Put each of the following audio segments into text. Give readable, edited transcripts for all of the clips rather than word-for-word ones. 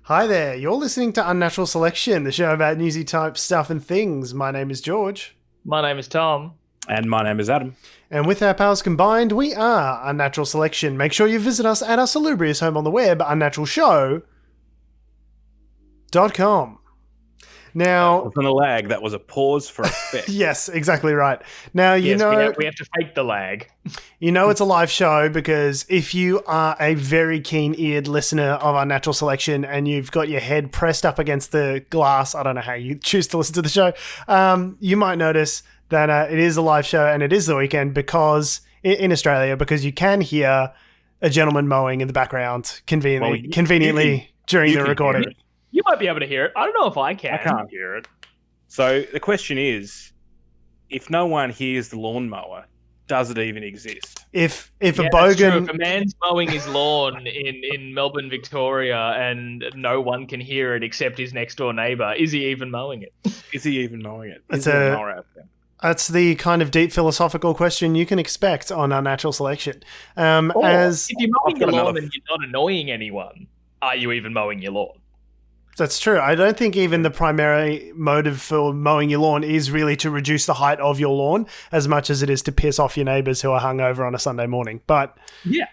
Hi there, you're listening to Unnatural Selection, the show about newsy type stuff and things. My name is George. My name is Tom. And my name is Adam. And with our powers combined, we are Unnatural Selection. Make sure you visit us at our salubrious home on the web, unnaturalshow.com. Now, That wasn't a lag, that was a pause for effect. yes, exactly right. Now, we have to fake the lag. You know it's a live show because if you are a very keen-eared listener of our Natural Selection and you've got your head pressed up against the glass, I don't know how you choose to listen to the show, you might notice that it is a live show and it is the weekend because in Australia, because you can hear a gentleman mowing in the background conveniently during the recording. You might be able to hear it. I don't know if I can. I can't hear it. So the question is, if no one hears the lawnmower, does it even exist? If a If a man's mowing his lawn in Melbourne, Victoria, and no one can hear it except his next door neighbour, is he even mowing it? Is he even mowing it? That's the kind of deep philosophical question you can expect on our Natural Selection. If you're mowing your lawn and you're not annoying anyone, are you even mowing your lawn? That's true. I don't think even the primary motive for mowing your lawn is really to reduce the height of your lawn as much as it is to piss off your neighbours who are hungover on a Sunday morning. But yeah.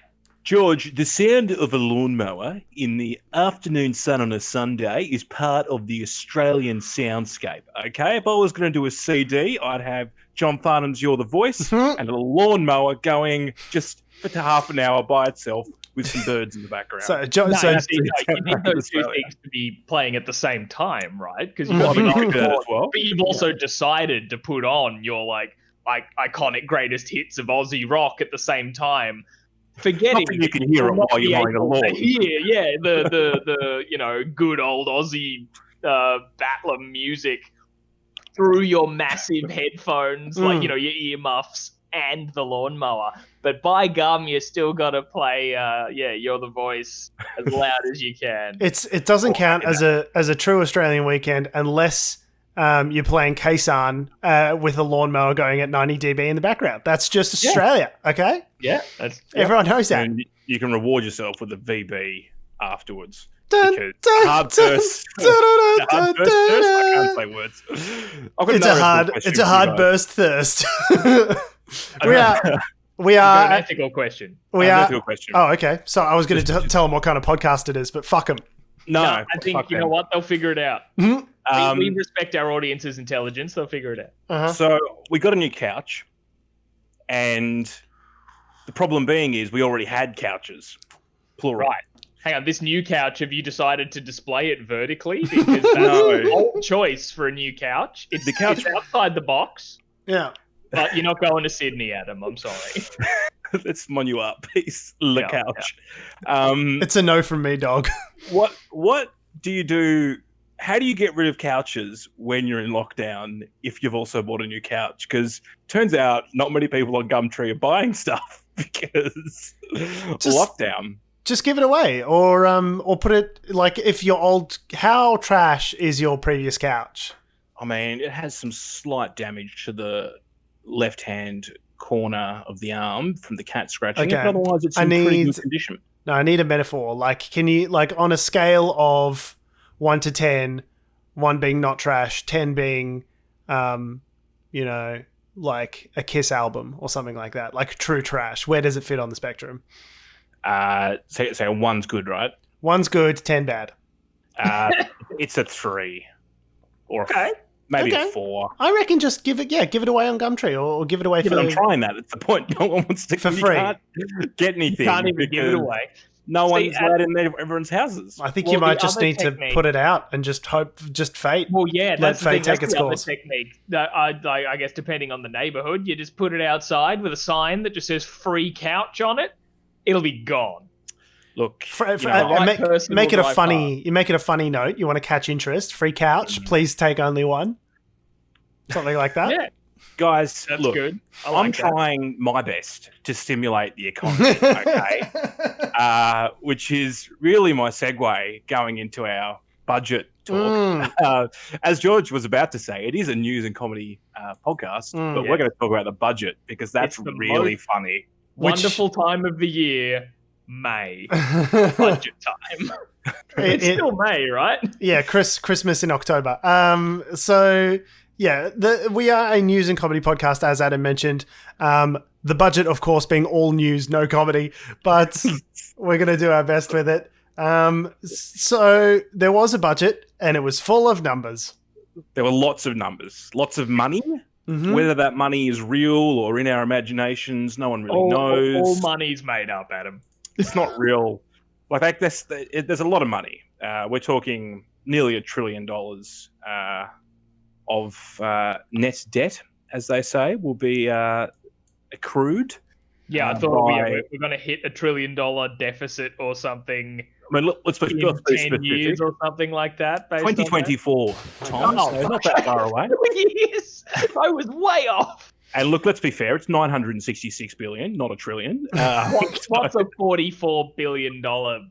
George, the sound of a lawnmower in the afternoon sun on a Sunday is part of the Australian soundscape, okay? If I was going to do a CD, I'd have John Farnham's You're the Voice and a lawnmower going just for half an hour by itself with some birds in the background. You need those two things to be playing at the same time, right? Because you've but you've also decided to put on your like iconic greatest hits of Aussie rock at the same time. Forgetting you can hear it while you're mowing a lawn. The good old Aussie battler music through your massive headphones, your earmuffs and the lawnmower. But by gum, you still got to play, You're the Voice as loud as you can. It doesn't count as a true Australian weekend unless you're playing Kaysan with a lawnmower going at 90 dB in the background. That's just Australia, okay? Yeah. Everyone knows that. And you can reward yourself with a VB afterwards. Dun, hard burst. I can't say words. It's a hard burst thirst. We are an ethical question. Ethical question. Oh, okay. So I was going to tell them what kind of podcast it is, but fuck them. No, I think you know what, they'll figure it out. Mm-hmm. We respect our audience's intelligence. They'll figure it out. Uh-huh. So we got a new couch, and the problem being is we already had couches, plural. Right. Hang on, this new couch, have you decided to display it vertically? Because that's the old choice for a new couch. It's outside the box. Yeah. But you're not going to Sydney, Adam. I'm sorry. Let's mon you up, piece. The couch. Yeah. It's a no from me, dog. What do you do? How do you get rid of couches when you're in lockdown if you've also bought a new couch? Because turns out not many people on Gumtree are buying stuff because lockdown. Just give it away, or put it like if your old. How trash is your previous couch? I mean, it has some slight damage to the left-hand corner of the arm from the cat scratching. Okay. Otherwise, it's in pretty good condition. No, I need a metaphor. Like, can you on a scale of 1 to 10, 1 being not trash, 10 being, like a Kiss album or something like that, like true trash. Where does it fit on the spectrum? So 1's good, right? 1's good, 10 bad. It's a 3 or okay. Maybe a 4. I reckon just give it away on Gumtree or give it away for. I'm trying that. That's the point. No one wants to for free. Can't get anything. You can't even give it away. No one's allowed in everyone's houses. I think you might just need to put it out and just fate. Well, yeah, that's let fate take its course. Technique. I guess depending on the neighborhood, you just put it outside with a sign that just says "free couch" on it. It'll be gone. Look, make it a funny. You make it a funny note. You want to catch interest. Free couch. Please take only one. Something like that. Yeah, guys. That's look, good. I'm trying my best to stimulate the economy. Okay, which is really my segue going into our budget talk. As George was about to say, it is a news and comedy podcast, but we're going to talk about the budget because that's really funny. Wonderful time of the year. May. Budget time. It's still May, right? Yeah, Christmas in October. So yeah, we are a news and comedy podcast, as Adam mentioned. The budget, of course, being all news, no comedy, but we're going to do our best with it. So there was a budget, and it was full of numbers. There were lots of numbers, lots of money. Mm-hmm. Whether that money is real or in our imaginations, no one really knows. All money's made up, Adam. It's not real. Like there's a lot of money. We're talking nearly $1 trillion of net debt, as they say, will be accrued. Yeah, I thought we're going to hit $1 trillion deficit or something. I mean, let's be in 10 years or something like that. 2024, Tom. So not that far away. Yes, I was way off. And look, let's be fair. It's $966 billion, not $1 trillion. What's a $44 billion? Nah,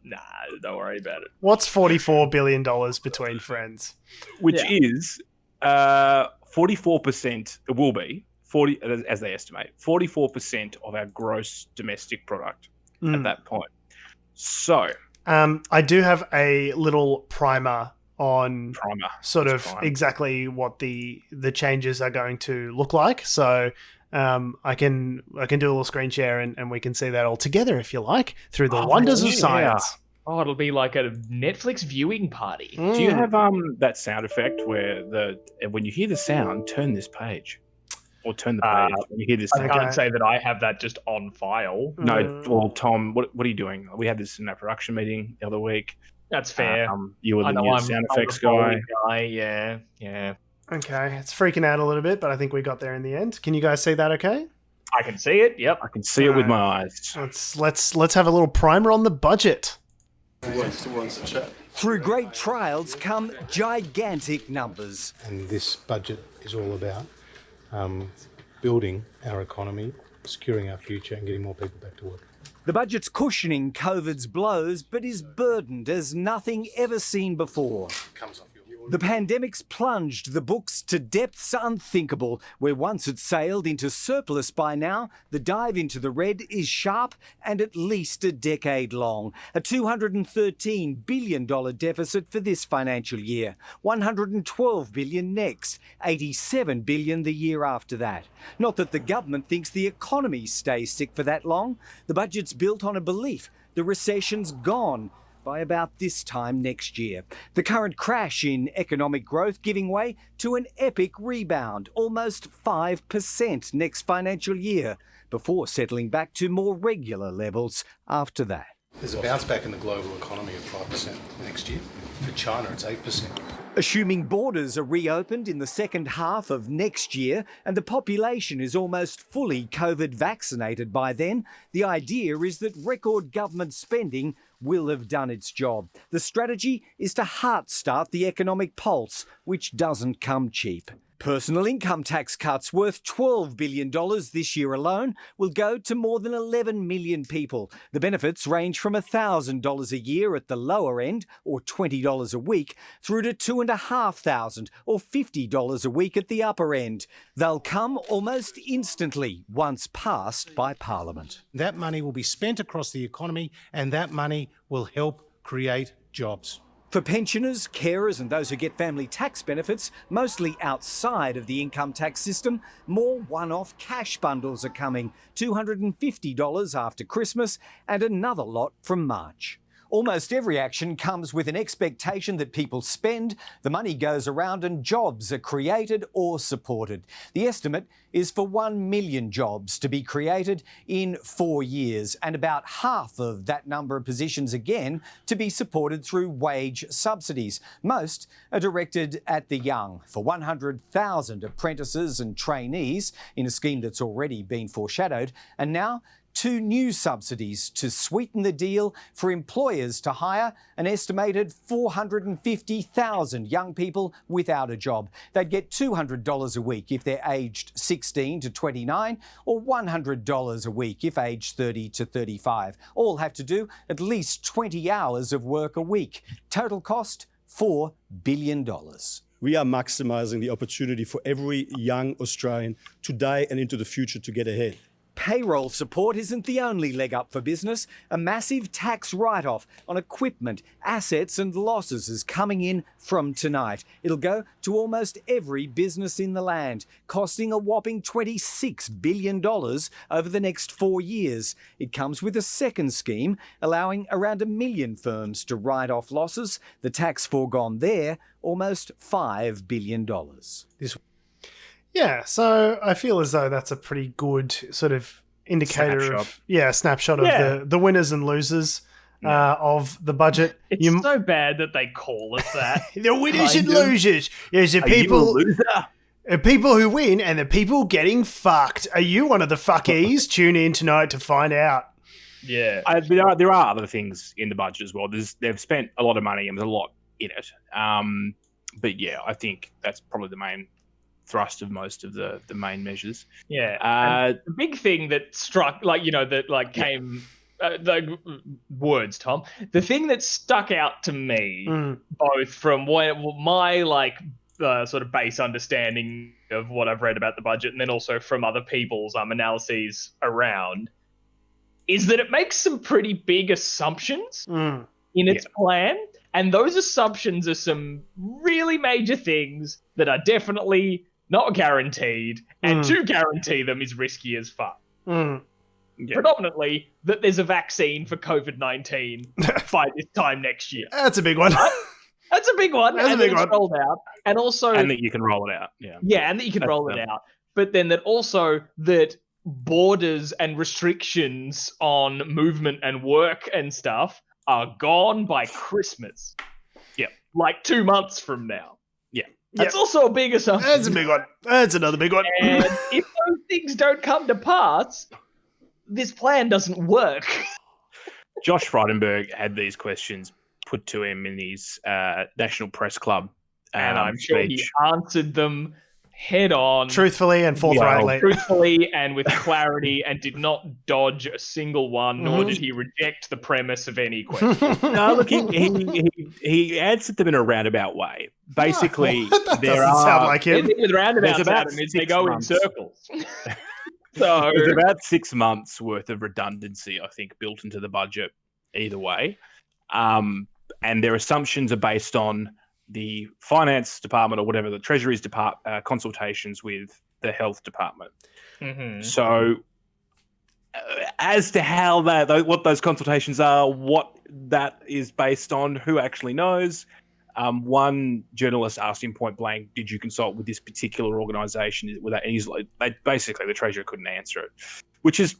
don't worry about it. What's $44 billion between friends? Which is 44%. It will be 40, as they estimate, 44% of our gross domestic product at that point. So. I do have a little primer on exactly what the changes are going to look like. So I can do a little screen share and we can see that all together if you like through the wonders of science. Oh, it'll be like a Netflix viewing party. Do you have that sound effect where when you hear the sound, turn this page? Or turn the page when you hear this. I can't say that I have that just on file. No, well, Tom, what are you doing? We had this in our production meeting the other week. That's fair. You were the new sound effects guy. Yeah. Okay, it's freaking out a little bit, but I think we got there in the end. Can you guys see that okay? I can see it, yep. I can see it with my eyes. Let's have a little primer on the budget. Through great trials come gigantic numbers. And this budget is all about building our economy, securing our future and getting more people back to work. The budget's cushioning COVID's blows, but is burdened as nothing ever seen before. The pandemic's plunged the books to depths unthinkable. Where once it sailed into surplus by now, the dive into the red is sharp and at least a decade long. A $213 billion deficit for this financial year, $112 billion next, $87 billion the year after that. Not that the government thinks the economy stays sick for that long. The budget's built on a belief the recession's gone by about this time next year. The current crash in economic growth giving way to an epic rebound, almost 5% next financial year, before settling back to more regular levels after that. There's a bounce back in the global economy of 5% next year. For China, it's 8%. Assuming borders are reopened in the second half of next year and the population is almost fully COVID vaccinated by then, the idea is that record government spending will have done its job. The strategy is to heart-start the economic pulse, which doesn't come cheap. Personal income tax cuts worth $12 billion this year alone will go to more than 11 million people. The benefits range from $1,000 a year at the lower end, or $20 a week, through to $2,500 or $50 a week at the upper end. They'll come almost instantly once passed by Parliament. That money will be spent across the economy and that money will help create jobs. For pensioners, carers and those who get family tax benefits, mostly outside of the income tax system, more one-off cash bundles are coming, $250 after Christmas and another lot from March. Almost every action comes with an expectation that people spend, the money goes around and jobs are created or supported. The estimate is for 1 million jobs to be created in 4 years, and about half of that number of positions again to be supported through wage subsidies. Most are directed at the young, for 100,000 apprentices and trainees in a scheme that's already been foreshadowed, and now 2 new subsidies to sweeten the deal for employers to hire an estimated 450,000 young people without a job. They'd get $200 a week if they're aged 16 to 29 or $100 a week if aged 30 to 35. All have to do at least 20 hours of work a week. Total cost, $4 billion. We are maximising the opportunity for every young Australian today and into the future to get ahead. payroll support isn't the only leg up for business. A massive tax write-off on equipment, assets and losses is coming in from tonight. It'll go to almost every business in the land, costing a whopping $26 billion over the next 4 years. It comes with a second scheme, allowing around 1 million firms to write off losses. The tax foregone there, almost $5 billion. Yeah, so I feel as though that's a pretty good sort of indicator snapshot of the winners and losers of the budget. It's so bad that they call us that. The winners and losers. There's the people who win and the people getting fucked. Are you one of the fuckies? Tune in tonight to find out. Yeah. There are other things in the budget as well. They've spent a lot of money and there's a lot in it. But yeah, I think that's probably the main thrust of most of the main measures. Yeah. The big thing that struck, came, the words, Tom, the thing that stuck out to me, both from my sort of base understanding of what I've read about the budget and then also from other people's analyses around, is that it makes some pretty big assumptions in its plan. And those assumptions are some really major things that are definitely not guaranteed, and to guarantee them is risky as fuck. Yeah. Predominantly, that there's a vaccine for COVID-19 by this time next year. That's a big one. That's a big one. That's a big one. Rolled out. And also... And that you can roll it out. Yeah, and that you can roll it out. But then that also that borders and restrictions on movement and work and stuff are gone by Christmas. Yeah. 2 months from now. Yeah. That's also a big assumption. That's a big one. That's another big one. And if those things don't come to pass, this plan doesn't work. Josh Frydenberg had these questions put to him in his National Press Club and I'm speech. sure he answered them head on. Truthfully and forthrightly. Truthfully and with clarity, and did not dodge a single one, nor did he reject the premise of any question. No, look, he answered them in a roundabout way. Basically, that doesn't sound like him. With roundabouts about them is they go in circles. So there's about 6 months worth of redundancy, I think, built into the budget either way. And their assumptions are based on the finance department or whatever, the Treasury's consultations with the health department. Mm-hmm. So as to how what those consultations are, what that is based on, who actually knows. One journalist asked him point blank, did you consult with this particular organisation? Basically, the Treasurer couldn't answer it, which is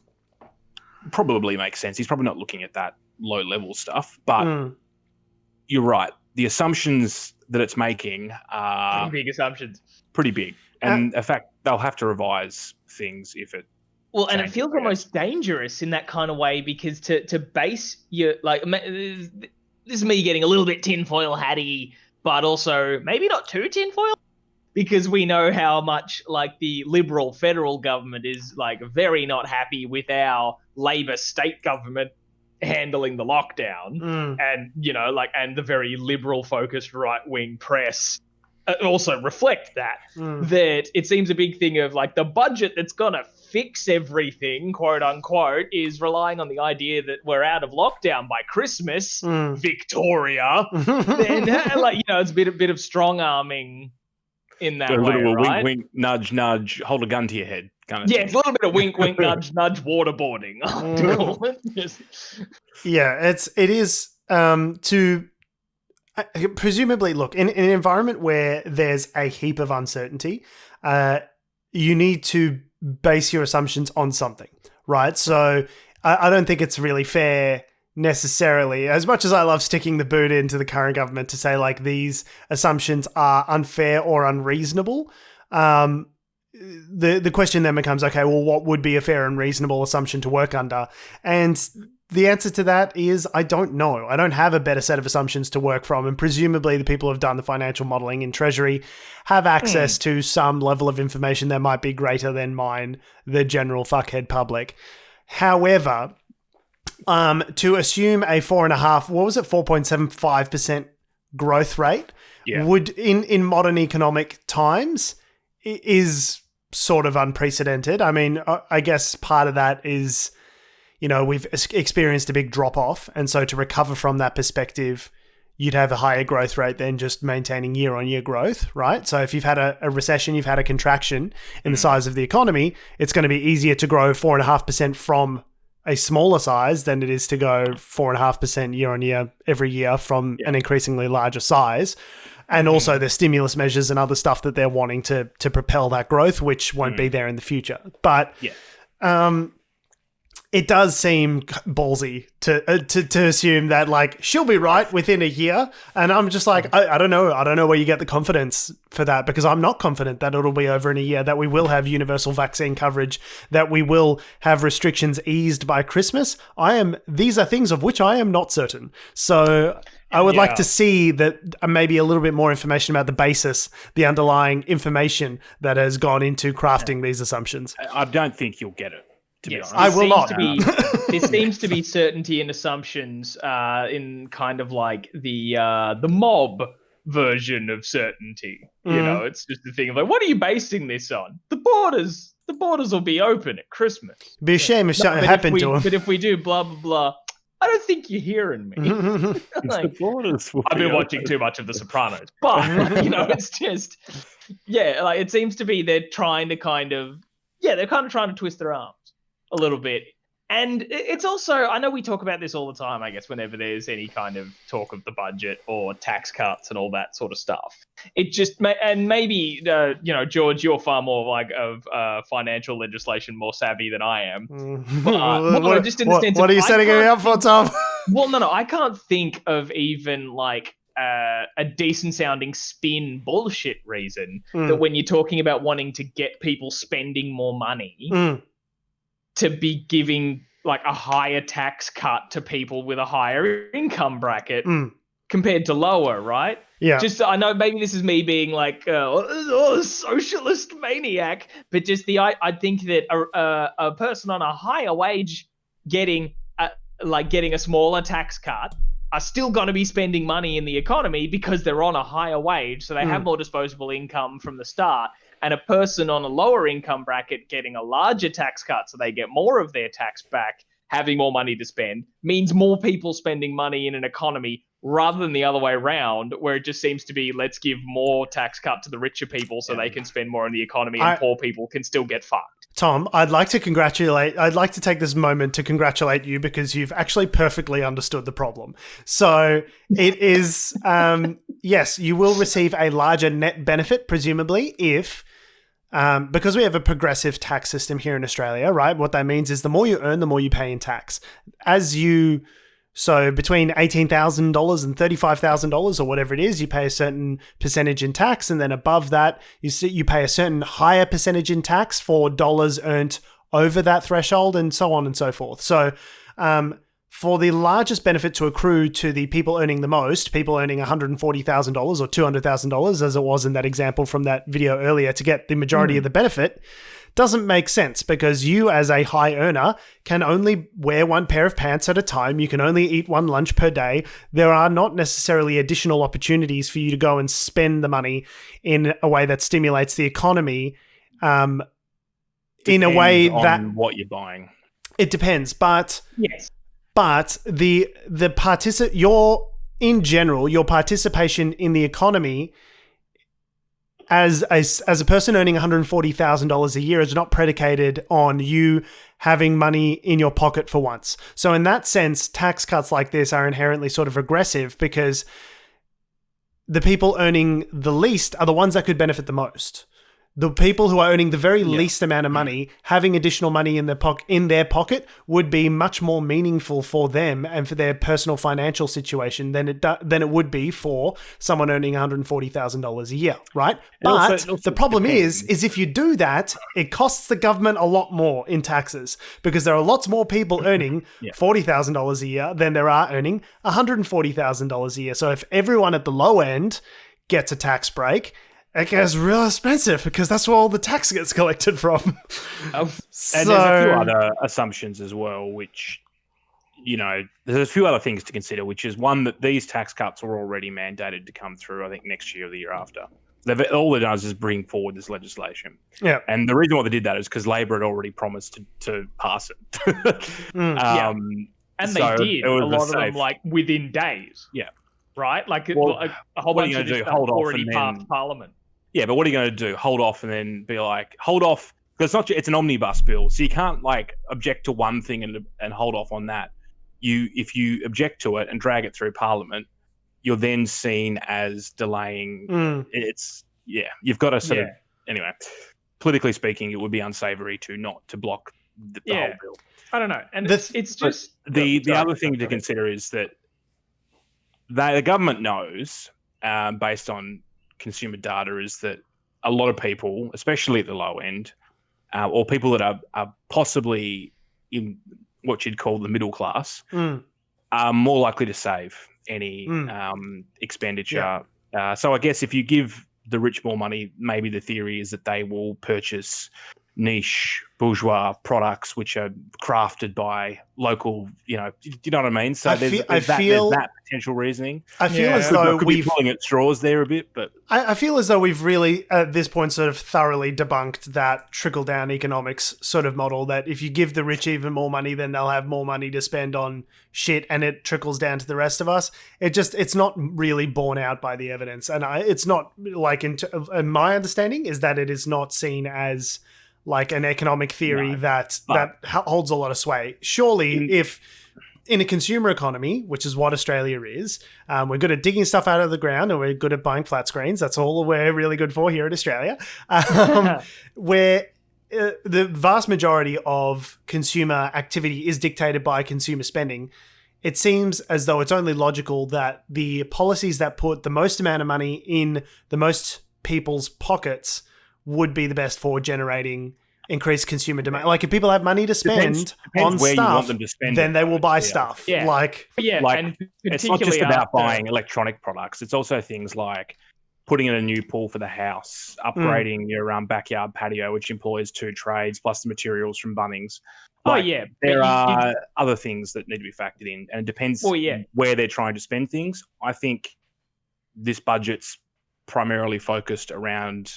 probably makes sense. He's probably not looking at that low level stuff, but you're right. The assumptions that it's making are pretty big assumptions. Pretty big. And in fact, they'll have to revise things if it... Well, and it feels almost dangerous in that kind of way, because to base your... this is me getting a little bit tinfoil hatty, but also maybe not too tinfoil, because we know how much the Liberal federal government is very not happy with our Labor state government handling the lockdown, and and the very liberal focused right wing press also reflect that it seems a big thing of the budget that's gonna fix everything, quote unquote, is relying on the idea that we're out of lockdown by Christmas, Victoria. Then it's a bit of strong arming in that way, little right? wink, wink, nudge, nudge, hold a gun to your head. Kind of thing. It's a little bit of wink, wink, nudge, nudge, waterboarding. It is to presumably look in an environment where there's a heap of uncertainty. You need to base your assumptions on something, right? So I don't think it's really fair necessarily, as much as I love sticking the boot into the current government to say these assumptions are unfair or unreasonable. The question then becomes, okay, well, what would be a fair and reasonable assumption to work under? And the answer to that is, I don't know. I don't have a better set of assumptions to work from. And presumably the people who have done the financial modelling in Treasury have access to some level of information that might be greater than mine, the general fuckhead public. However, to assume a 4.75% growth rate would in modern economic times is sort of unprecedented. I mean, I guess part of that is, we've experienced a big drop off. And so to recover from that perspective, you'd have a higher growth rate than just maintaining year-on-year growth, right? So if you've had a recession, you've had a contraction in the size of the economy, it's going to be easier to grow 4.5% from a smaller size than it is to go 4.5% year-on-year every year from an increasingly larger size. And also the stimulus measures and other stuff that they're wanting to propel that growth, which won't be there in the future. But it does seem ballsy to assume that, like, she'll be right within a year. And I'm just like, I don't know. I don't know where you get the confidence for that, because I'm not confident that it'll be over in a year, that we will have universal vaccine coverage, that we will have restrictions eased by Christmas. These are things of which I am not certain. So I would like to see that maybe a little bit more information about the basis, the underlying information that has gone into crafting these assumptions. I don't think you'll get it. To be honest. I will not. There seems to be certainty and assumptions in kind of like the mob version of certainty. It's just the thing of like, what are you basing this on? The borders will be open at Christmas. It'd be a shame if something happened to them. But if we do blah blah blah, I don't think you're hearing me. Like, I've been watching too much of The Sopranos, but it's just like it seems to be they're trying to trying to twist their arms a little bit. And it's also, I know we talk about this all the time, I guess, whenever there's any kind of talk of the budget or tax cuts and all that sort of stuff. It just, and maybe, George, you're far more like of financial legislation more savvy than I am. But, just in the sense what are you setting me up for, Tom? Well, no, I can't think of even like a decent sounding spin bullshit reason that when you're talking about wanting to get people spending more money, to be giving like a higher tax cut to people with a higher income bracket compared to lower, right? Yeah. Just, I know maybe this is me being like socialist maniac, but just I think that a person on a higher wage getting a smaller tax cut are still going to be spending money in the economy because they're on a higher wage, so they have more disposable income from the start. And a person on a lower income bracket getting a larger tax cut so they get more of their tax back, having more money to spend, means more people spending money in an economy rather than the other way around, where it just seems to be, let's give more tax cut to the richer people so they can spend more in the economy and poor people can still get fucked. Tom, I'd like to take this moment to congratulate you, because you've actually perfectly understood the problem. So it is, yes, you will receive a larger net benefit, presumably, if... because we have a progressive tax system here in Australia, right? What that means is the more you earn, the more you pay in tax. So between $18,000 and $35,000 or whatever it is, you pay a certain percentage in tax. And then above that, you pay a certain higher percentage in tax for dollars earned over that threshold, and so on and so forth. So, for the largest benefit to accrue to the people earning the most, people earning $140,000 or $200,000, as it was in that example from that video earlier, to get the majority of the benefit, doesn't make sense, because you as a high earner can only wear one pair of pants at a time. You can only eat one lunch per day. There are not necessarily additional opportunities for you to go and spend the money in a way that stimulates the economy, in a way that... what you're buying. It depends, but... Yes. But your participation in the economy as a person earning $140,000 a year is not predicated on you having money in your pocket for once. So in that sense, tax cuts like this are inherently sort of regressive, because the people earning the least are the ones that could benefit the most. The people who are earning the very least amount of money, having additional money in their pocket would be much more meaningful for them and for their personal financial situation than it would be for someone earning $140,000 a year, right? But also the problem is if you do that, it costs the government a lot more in taxes, because there are lots more people earning $40,000 a year than there are earning $140,000 a year. So if everyone at the low end gets a tax break, it gets real expensive, because that's where all the tax gets collected from. And there's a few other assumptions as well, which, there's a few other things to consider, which is one, that these tax cuts are already mandated to come through, I think, next year or the year after. All it does is bring forward this legislation. Yeah. And the reason why they did that is because Labor had already promised to pass it. Yeah. And so they did, it was a lot of them, safe- like, within days. Yeah. Right? Like, Well, a whole what are bunch you of gonna this do? stuff Hold off already and passed then- Parliament. Yeah, but what are you going to do? Hold off and then be like, hold off. Because it's an omnibus bill. So you can't, like, object to one thing and hold off on that. If you object to it and drag it through Parliament, you're then seen as delaying. You've got to sort of, anyway, politically speaking, it would be unsavory to block the whole bill. I don't know. And it's just... The other thing to consider is that the government knows, based on consumer data, is that a lot of people, especially at the low end, or people that are possibly in what you'd call the middle class, are more likely to save any expenditure. Yeah. So I guess if you give the rich more money, maybe the theory is that they will purchase niche bourgeois products which are crafted by local, do you know what I mean? So there's that potential reasoning. I feel as though could be pulling at straws there a bit, but I feel as though we've really at this point sort of thoroughly debunked that trickle down economics sort of model, that if you give the rich even more money, then they'll have more money to spend on shit and it trickles down to the rest of us. It's not really borne out by the evidence, and it's not like in my understanding is that it is not seen as like an economic theory that holds a lot of sway. Surely, if in a consumer economy, which is what Australia is, we're good at digging stuff out of the ground and we're good at buying flat screens. That's all we're really good for here in Australia. Where the vast majority of consumer activity is dictated by consumer spending, it seems as though it's only logical that the policies that put the most amount of money in the most people's pockets would be the best for generating increased consumer demand. Like if people have money to spend on where stuff, you want them to spend then they will buy stuff. Yeah. Like and it's not just about buying electronic products. It's also things like putting in a new pool for the house, upgrading your backyard patio, which employs 2 trades, plus the materials from Bunnings. There are other things that need to be factored in, and it depends where they're trying to spend things. I think this budget's primarily focused around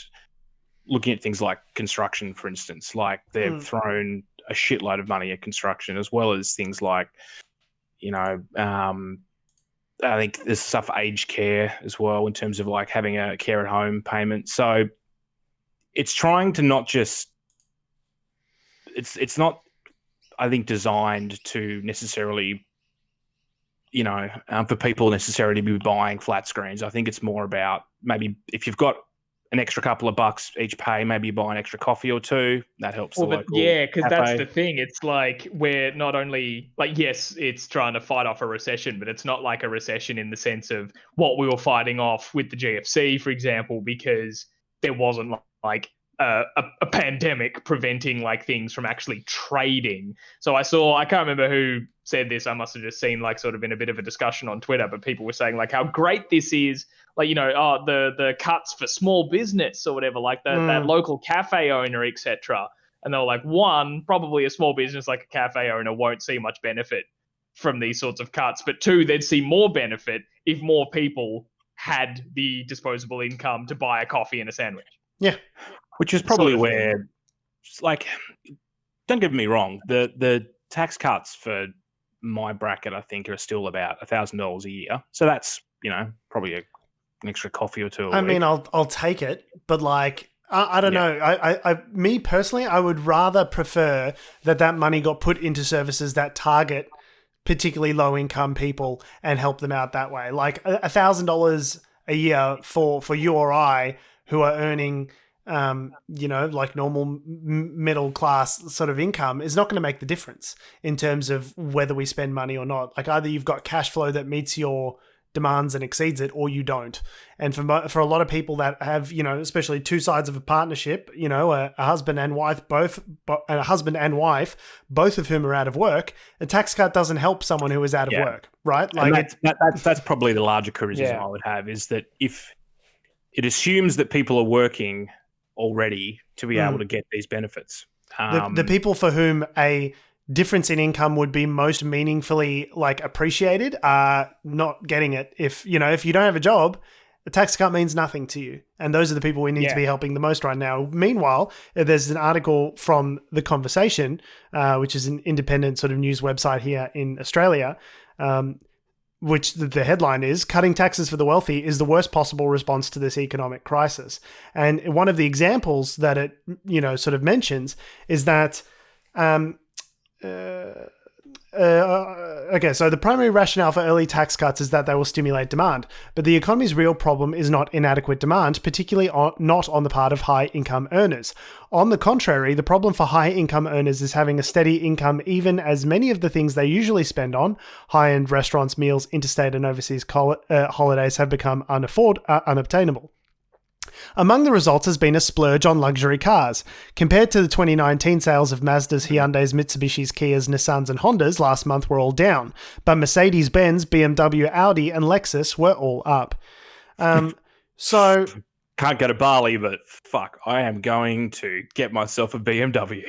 looking at things like construction, for instance. Like they've thrown a shitload of money at construction, as well as things like, I think there's stuff for aged care as well, in terms of like having a care at home payment. So it's trying to not just, it's not, I think, designed to necessarily, for people necessarily to be buying flat screens. I think it's more about maybe if you've got an extra couple of bucks each pay, maybe you buy an extra coffee or 2. That helps the local because cafe. that's the thing. It's like we're not only like, yes, it's trying to fight off a recession, but it's not like a recession in the sense of what we were fighting off with the GFC, for example, because there wasn't like a pandemic preventing like things from actually trading. So I can't remember who said this. I must have just seen like sort of in a bit of a discussion on Twitter, but people were saying like how great this is. Like, the cuts for small business or whatever, like that local cafe owner, etc. And they were like, one, probably a small business like a cafe owner won't see much benefit from these sorts of cuts. But 2, they'd see more benefit if more people had the disposable income to buy a coffee and a sandwich. Yeah. Which is probably where, like, don't get me wrong, the tax cuts for my bracket, I think, are still about $1,000 a year. So that's, probably an extra coffee or 2 a week. I mean, I'll take it, but like, I don't know. Me personally, I would rather prefer that money got put into services that target particularly low income people and help them out that way. Like $1,000 a year for you or I who are earning, like normal middle class sort of income is not going to make the difference in terms of whether we spend money or not. Like either you've got cash flow that meets your demands and exceeds it, or you don't. And for a lot of people that have, especially 2 sides of a partnership, a husband and wife, both of whom are out of work, a tax cut doesn't help someone who is out of work, right? Like that's probably the larger criticism I would have, is that if it assumes that people are working already to be able to get these benefits. The people for whom a difference in income would be most meaningfully like appreciated are not getting it. If you don't have a job a tax cut means nothing to you. And those are the people we need to be helping the most right now. Meanwhile, there's an article from The Conversation, which is an independent sort of news website here in Australia, which the headline is, "Cutting taxes for the wealthy is the worst possible response to this economic crisis." And one of the examples that it, sort of mentions is that, okay, so the primary rationale for early tax cuts is that they will stimulate demand. But the economy's real problem is not inadequate demand, particularly not on the part of high-income earners. On the contrary, the problem for high-income earners is having a steady income even as many of the things they usually spend on, high-end restaurants, meals, interstate and overseas holidays, have become unobtainable. Among the results has been a splurge on luxury cars. Compared to the 2019 sales of Mazdas, Hyundais, Mitsubishis, Kias, Nissans and Hondas last month were all down, but Mercedes-Benz, BMW, Audi and Lexus were all up. So... Can't go to Bali, but fuck, I am going to get myself a BMW.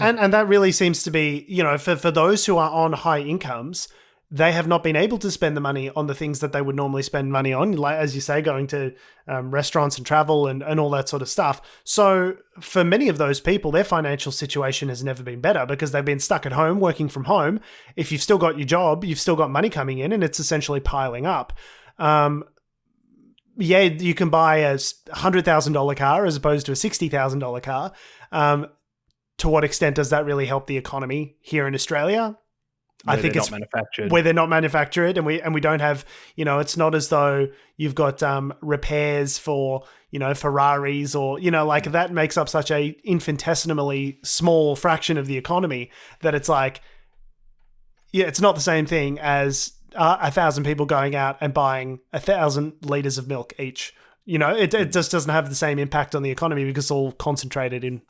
And that really seems to be, for those who are on high incomes, they have not been able to spend the money on the things that they would normally spend money on, like, as you say, going to restaurants and travel and all that sort of stuff. So for many of those people, their financial situation has never been better because they've been stuck at home, working from home. If you've still got your job, you've still got money coming in and it's essentially piling up. You can buy a $100,000 car as opposed to a $60,000 car. To what extent does that really help the economy here in Australia? I think it's manufactured. Where they're not manufactured, and we don't have, it's not as though you've got repairs for, Ferraris or, like that makes up such a infinitesimally small fraction of the economy that it's like, it's not the same thing as 1,000 people going out and buying 1,000 liters of milk each. It just doesn't have the same impact on the economy because it's all concentrated in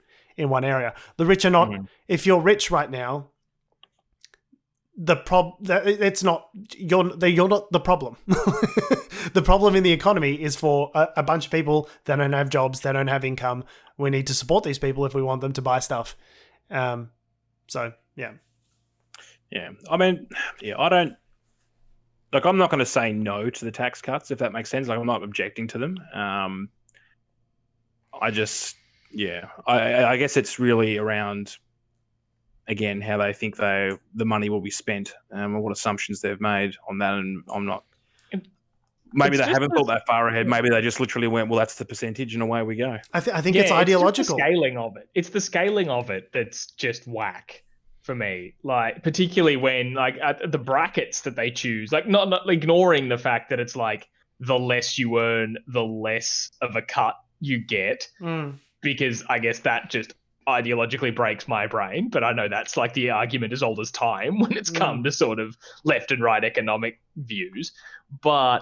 one area. The rich are not. If you're rich right now, it's not you're not the problem. The problem in the economy is for a bunch of people that don't have jobs, they don't have income. We need to support these people if we want them to buy stuff. I mean, I don't. Like, I'm not going to say no to the tax cuts, if that makes sense. Like, I'm not objecting to them. I guess it's really around, again, how they think the money will be spent and what assumptions they've made on that. And I'm not. Maybe they haven't thought that far ahead. Maybe they just literally went, well, that's the percentage, and away we go. I think it's ideological. It's the scaling of it. It's the scaling of it that's just whack for me. Like, particularly when, like, at the brackets that they choose, like, not ignoring the fact that it's like the less you earn, the less of a cut you get, because I guess that just ideologically breaks my brain. But I know that's like the argument as old as time when it's come to sort of left and right economic views. But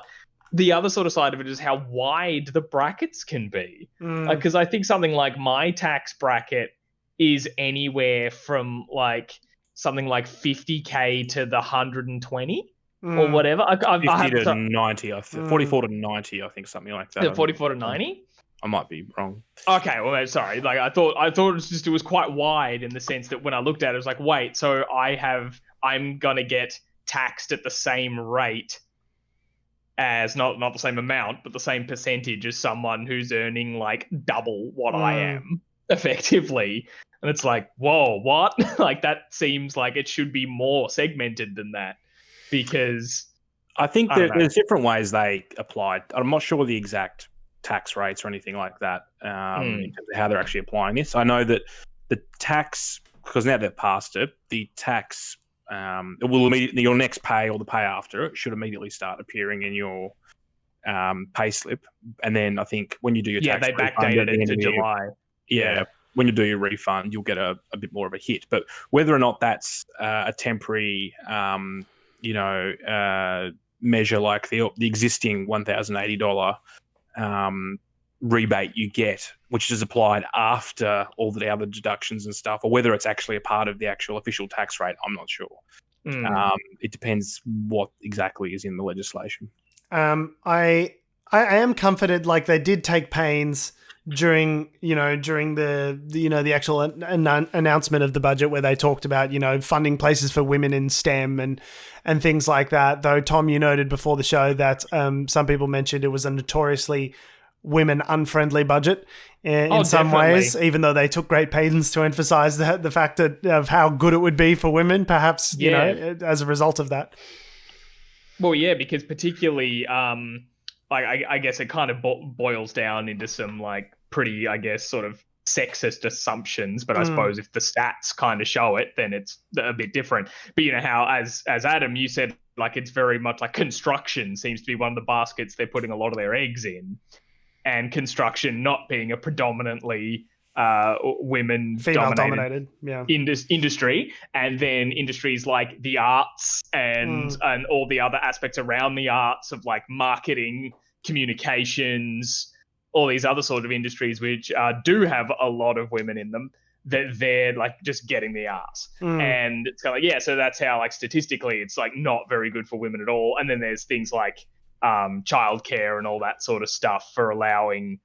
the other sort of side of it is how wide the brackets can be. Because I think something like my tax bracket is anywhere from like something like 50K to the 120 or whatever. 50 to 90, 44 to 90, I think, something like that. 44 to 90? I might be wrong. Okay, well, sorry. Like, I thought it was quite wide in the sense that when I looked at it, I was like, wait, so I'm gonna get taxed at the same rate as not the same amount, but the same percentage as someone who's earning like double what I am effectively. And it's like, whoa, what? Like, that seems like it should be more segmented than that, because I think there's different ways they applied. I'm not sure the exact tax rates or anything like that in terms of how they're actually applying this. I know that the tax, because now they've passed it, the tax it will immediately, your next pay or the pay after it should immediately start appearing in your pay slip. And then I think when you do your tax, they backdated it to July. When you do your refund, you'll get a bit more of a hit. But whether or not that's a temporary, measure like the existing $1,080 rebate you get, which is applied after all the other deductions and stuff, or whether it's actually a part of the actual official tax rate, I'm not sure. It depends what exactly is in the legislation. I am comforted, like, they did take pains during the actual announcement of the budget, where they talked about, funding places for women in STEM and things like that. Though, Tom, you noted before the show that some people mentioned it was a notoriously women unfriendly budget in some ways, even though they took great pains to emphasize the fact of how good it would be for women, perhaps, as a result of that. Well, yeah, because particularly, I guess it kind of boils down into some pretty, sort of sexist assumptions. But I suppose if the stats kind of show it, then it's a bit different. But how, as Adam, you said, it's very much like construction seems to be one of the baskets they're putting a lot of their eggs in. And construction not being a predominantly women female-dominated industry, and then industries like the arts and all the other aspects around the arts of marketing, communications, all these other sort of industries which do have a lot of women in them, that they're just getting the arse. And it's kind of so that's how statistically it's not very good for women at all. And then there's things like childcare and all that sort of stuff for allowing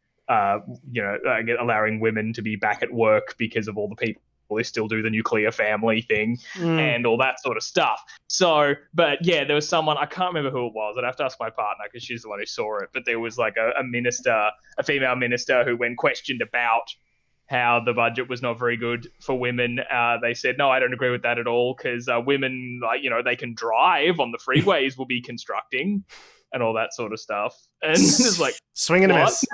women to be back at work because of all the people who still do the nuclear family thing and all that sort of stuff. So, but yeah, there was someone, I can't remember who it was. I'd have to ask my partner because she's the one who saw it. But there was a female minister who, when questioned about how the budget was not very good for women, they said, no, I don't agree with that at all, because women, they can drive on the freeways we'll be constructing and all that sort of stuff. And it's swing and a miss.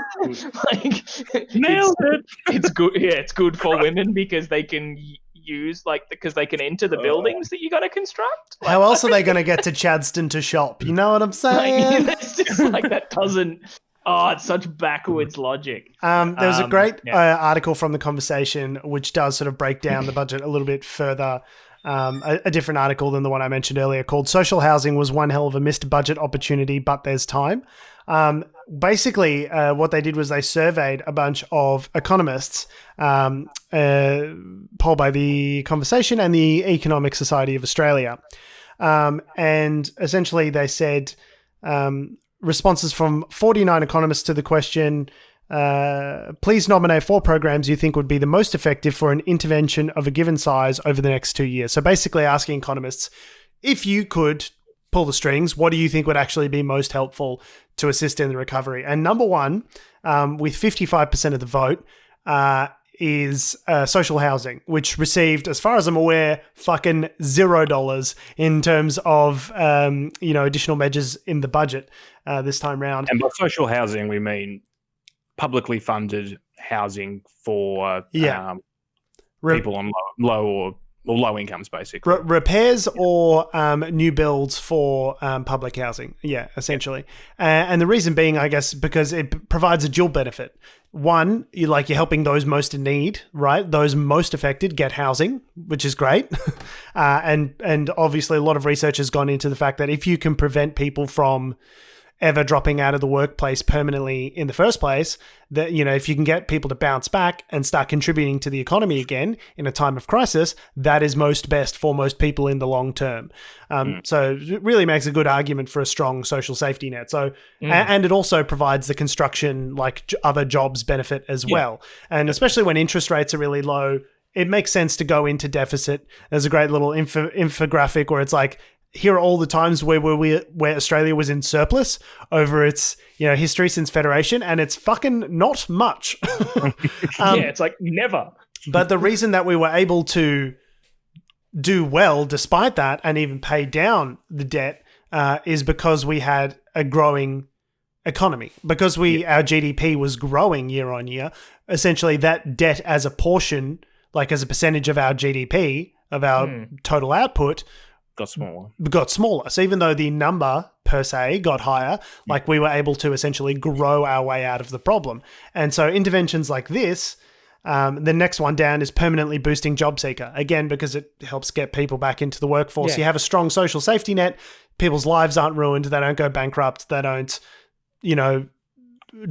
Nailed it. It's good. Yeah, it's good for women because they can use because they can enter the buildings that you got to construct. How else are they going to get to Chadston to shop? You know what I'm saying? It's just that doesn't. Oh, it's such backwards logic. There was a great article from The Conversation which does sort of break down the budget a little bit further. A different article than the one I mentioned earlier, called "Social Housing Was One Hell of a Missed Budget Opportunity, But There's Time." Basically, what they did was they surveyed a bunch of economists, polled by The Conversation and the Economic Society of Australia. And essentially they said responses from 49 economists to the question, please nominate 4 programs you think would be the most effective for an intervention of a given size over the next 2 years. So basically asking economists, if you could pull the strings, what do you think would actually be most helpful to assist in the recovery? And number one, with 55% of the vote, is social housing, which received, as far as I'm aware, fucking $0 in terms of additional measures in the budget this time round. And by social housing, we mean publicly funded housing for people on low incomes, basically. Repairs or new builds for public housing. Yeah, essentially. And the reason being, I guess, because it provides a dual benefit. One, you're helping those most in need, right? Those most affected get housing, which is great. And obviously a lot of research has gone into the fact that if you can prevent people from ever dropping out of the workplace permanently in the first place, that, if you can get people to bounce back and start contributing to the economy again in a time of crisis, that is most best for most people in the long term. So it really makes a good argument for a strong social safety net. So, and it also provides the construction, other jobs benefit as well. And especially when interest rates are really low, it makes sense to go into deficit. There's a great little infographic where it's here are all the times where Australia was in surplus over its history since Federation, and it's fucking not much. It's never. But the reason that we were able to do well despite that and even pay down the debt is because we had a growing economy. Because our GDP was growing year on year, essentially that debt as a portion, as a percentage of our GDP, of our total output, got smaller. So even though the number per se got higher, we were able to essentially grow our way out of the problem. And so interventions like this, the next one down is permanently boosting job seeker. Again, because it helps get people back into the workforce. Yeah. You have a strong social safety net. People's lives aren't ruined. They don't go bankrupt. They don't,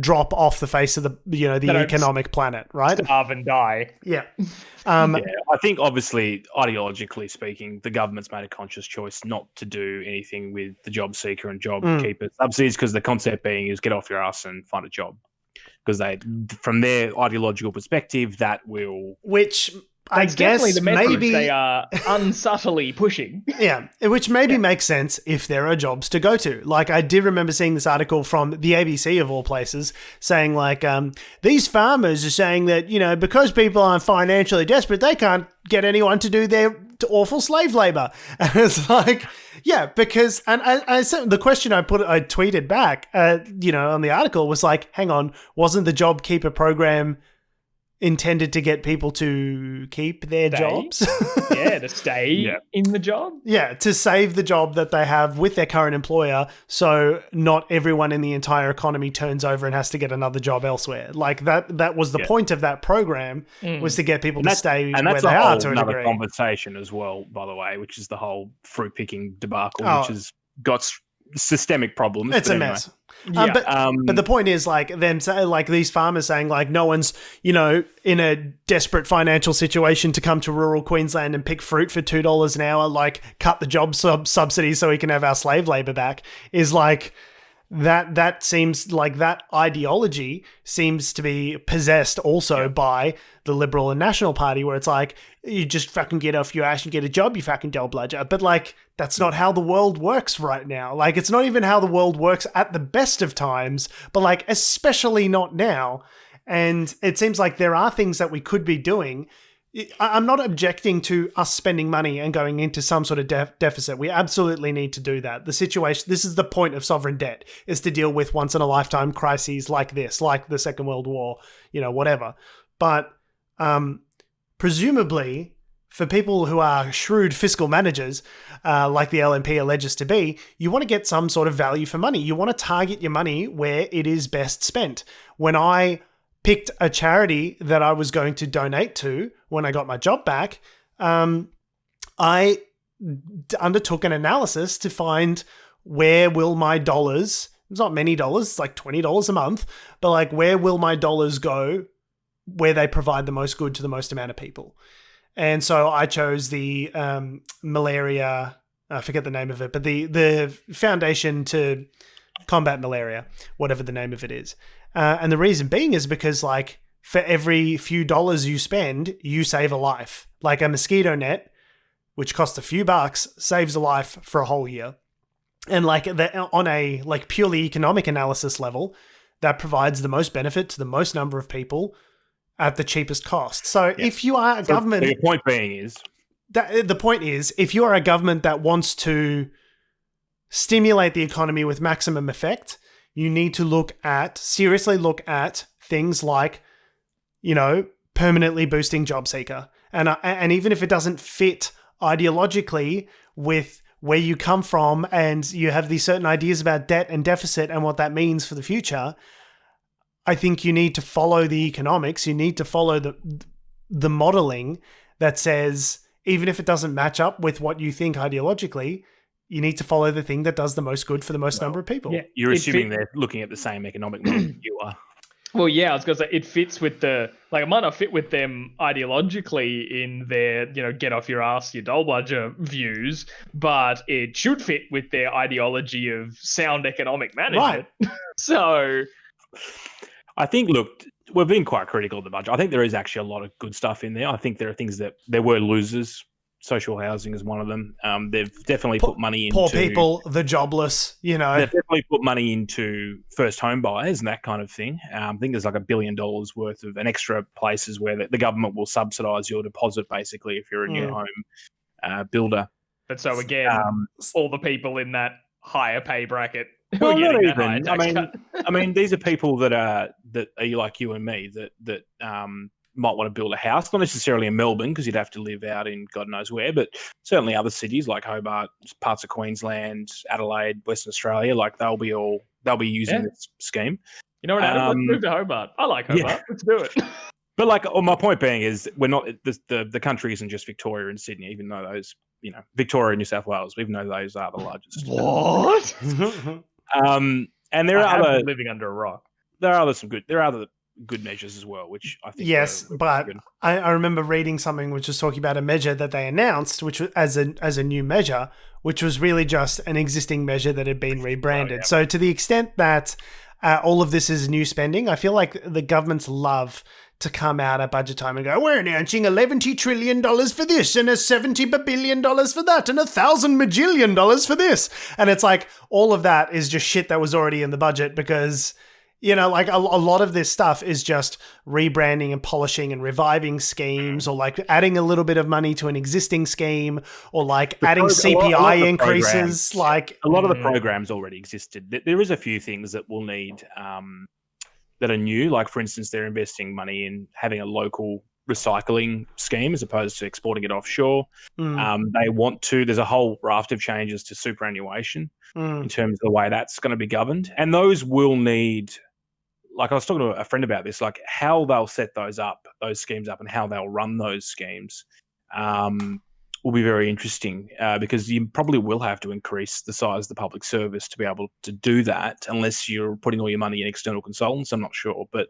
drop off the face of the economic planet, right? Starve and die. Yeah. I think obviously, ideologically speaking, the government's made a conscious choice not to do anything with the job seeker and job keeper subsidies, because the concept being is get off your ass and find a job. because from their ideological perspective, that will. Which That's I guess definitely the message maybe they are unsubtly pushing. Yeah, which maybe makes sense if there are jobs to go to. Like, I did remember seeing this article from the ABC of all places saying, like, these farmers are saying that, you know, because people are financially desperate, they can't get anyone to do their awful slave labor. And it's like, yeah, because, and I said, the question I tweeted back, you know, on the article was like, hang on, wasn't the JobKeeper program intended to get people to keep their jobs? To stay in the job. Yeah, to save the job that they have with their current employer, so not everyone in the entire economy turns over and has to get another job elsewhere. Like that was the point of that program, was to get people to stay where they are to a degree. Conversation as well, by the way, which is the whole fruit picking debacle, which has got systemic problems. It's a mess. But the point is, like, them say, like, these farmers saying, like, no one's, you know, in a desperate financial situation to come to rural Queensland and pick fruit for $2 an hour, like, cut the job subsidies so we can have our slave labor back, is like, that seems like that ideology seems to be possessed also by the Liberal and National Party, where it's like, you just fucking get off your ass and get a job, you fucking dull bludger. But, like, that's not how the world works right now. Like, it's not even how the world works at the best of times, but, like, especially not now. And it seems like there are things that we could be doing. I'm not objecting to us spending money and going into some sort of deficit. We absolutely need to do that. The situation, this is the point of sovereign debt, is to deal with once in a lifetime crises like this, like the Second World War, you know, whatever. But presumably, for people who are shrewd fiscal managers, like the LNP alleges to be, you want to get some sort of value for money. You want to target your money where it is best spent. When I picked a charity that I was going to donate to when I got my job back, I undertook an analysis to find where will my dollars, it's not many dollars, it's like $20 a month, but like, where will my dollars go where they provide the most good to the most amount of people? And so I chose the malaria, I forget the name of it, but the Foundation to Combat Malaria, whatever the name of it is. And the reason being is because, like, for every few dollars you spend, you save a life. Like a mosquito net, which costs a few bucks, saves a life for a whole year. And like on a like purely economic analysis level, that provides the most benefit to the most number of people at the cheapest cost. So if you are a government... The point being is... The point is, if you are a government that wants to stimulate the economy with maximum effect, you need to seriously look at things like, you know, permanently boosting job seeker. And even if it doesn't fit ideologically with where you come from and you have these certain ideas about debt and deficit and what that means for the future, I think you need to follow the economics. You need to follow the modeling that says, even if it doesn't match up with what you think ideologically, you need to follow the thing that does the most good for the most number of people. Yeah, you're assuming they're looking at the same economic model you are. Well, yeah, I was going to say it fits with it might not fit with them ideologically in their, you know, get off your ass, you dull bludger views, but it should fit with their ideology of sound economic management. Right. So, I think, look, we've been quite critical of the budget. I think there is actually a lot of good stuff in there. I think there are things that there were losers. Social housing is one of them. They've definitely put money into... Poor people, the jobless, you know. They've definitely put money into first home buyers and that kind of thing. I think there's like $1 billion worth of an extra places where the government will subsidise your deposit, basically, if you're a new home builder. But so again, all the people in that higher pay bracket... Well, not even. I mean, these are people that are like you and me that might want to build a house, not necessarily in Melbourne because you'd have to live out in God knows where, but certainly other cities like Hobart, parts of Queensland, Adelaide, Western Australia, like they'll be using this scheme. You know what, Adam? Let's move to Hobart. I like Hobart. Yeah. Let's do it. But like, my point being is, we're not the country isn't just Victoria and Sydney, even though those, you know, Victoria and New South Wales, even though those are the largest. What? And there are other living under a rock. There are other good measures as well, which I think but I remember reading something which was talking about a measure that they announced, which was as a new measure, which was really just an existing measure that had been rebranded. So to the extent that all of this is new spending. I feel like the governments love to come out at budget time and go, we're announcing $11 trillion for this and $70 billion for that and $1,000 majillion for this. And it's like all of that is just shit that was already in the budget because, you know, like a lot of this stuff is just rebranding and polishing and reviving schemes or like adding a little bit of money to an existing scheme or like adding CPI increases. Like a lot of the programs already existed. There is a few things that will need that are new. Like, for instance, they're investing money in having a local recycling scheme as opposed to exporting it offshore. They want to, there's a whole raft of changes to superannuation in terms of the way that's going to be governed. And those will need, like I was talking to a friend about this, like how they'll set those schemes up and how they'll run those schemes will be very interesting because you probably will have to increase the size of the public service to be able to do that unless you're putting all your money in external consultants. I'm not sure. But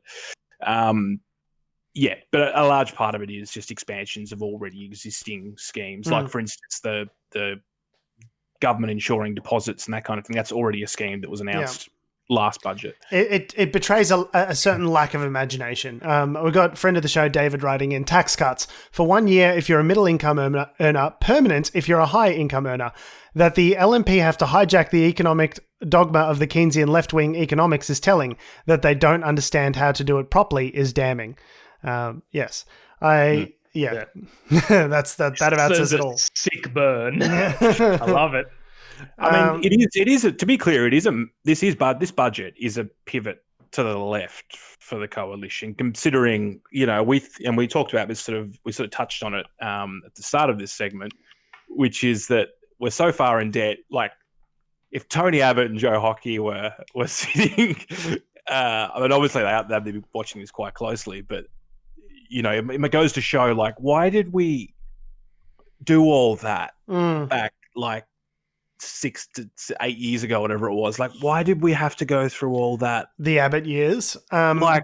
yeah, but a large part of it is just expansions of already existing schemes. Like, for instance, the government insuring deposits and that kind of thing. That's already a scheme that was announced last budget. It betrays a certain lack of imagination. We've got friend of the show, David, writing in tax cuts. For 1 year, if you're a middle income earner, permanent if you're a high income earner. That the LNP have to hijack the economic dogma of the Keynesian left-wing economics is telling. That they don't understand how to do it properly is damning. Yes. Yeah. That about says it all. Sick burn. I love it. I mean, it is. To be clear, this budget is a pivot to the left for the coalition, considering, you know, we talked about this we sort of touched on it at the start of this segment, which is that we're so far in debt. Like, if Tony Abbott and Joe Hockey were sitting, I mean, obviously they'd be watching this quite closely, but you know, it goes to show, like, why did we do all that back, like, 6 to 8 years ago, whatever it was? Like, why did we have to go through all that? The Abbott years,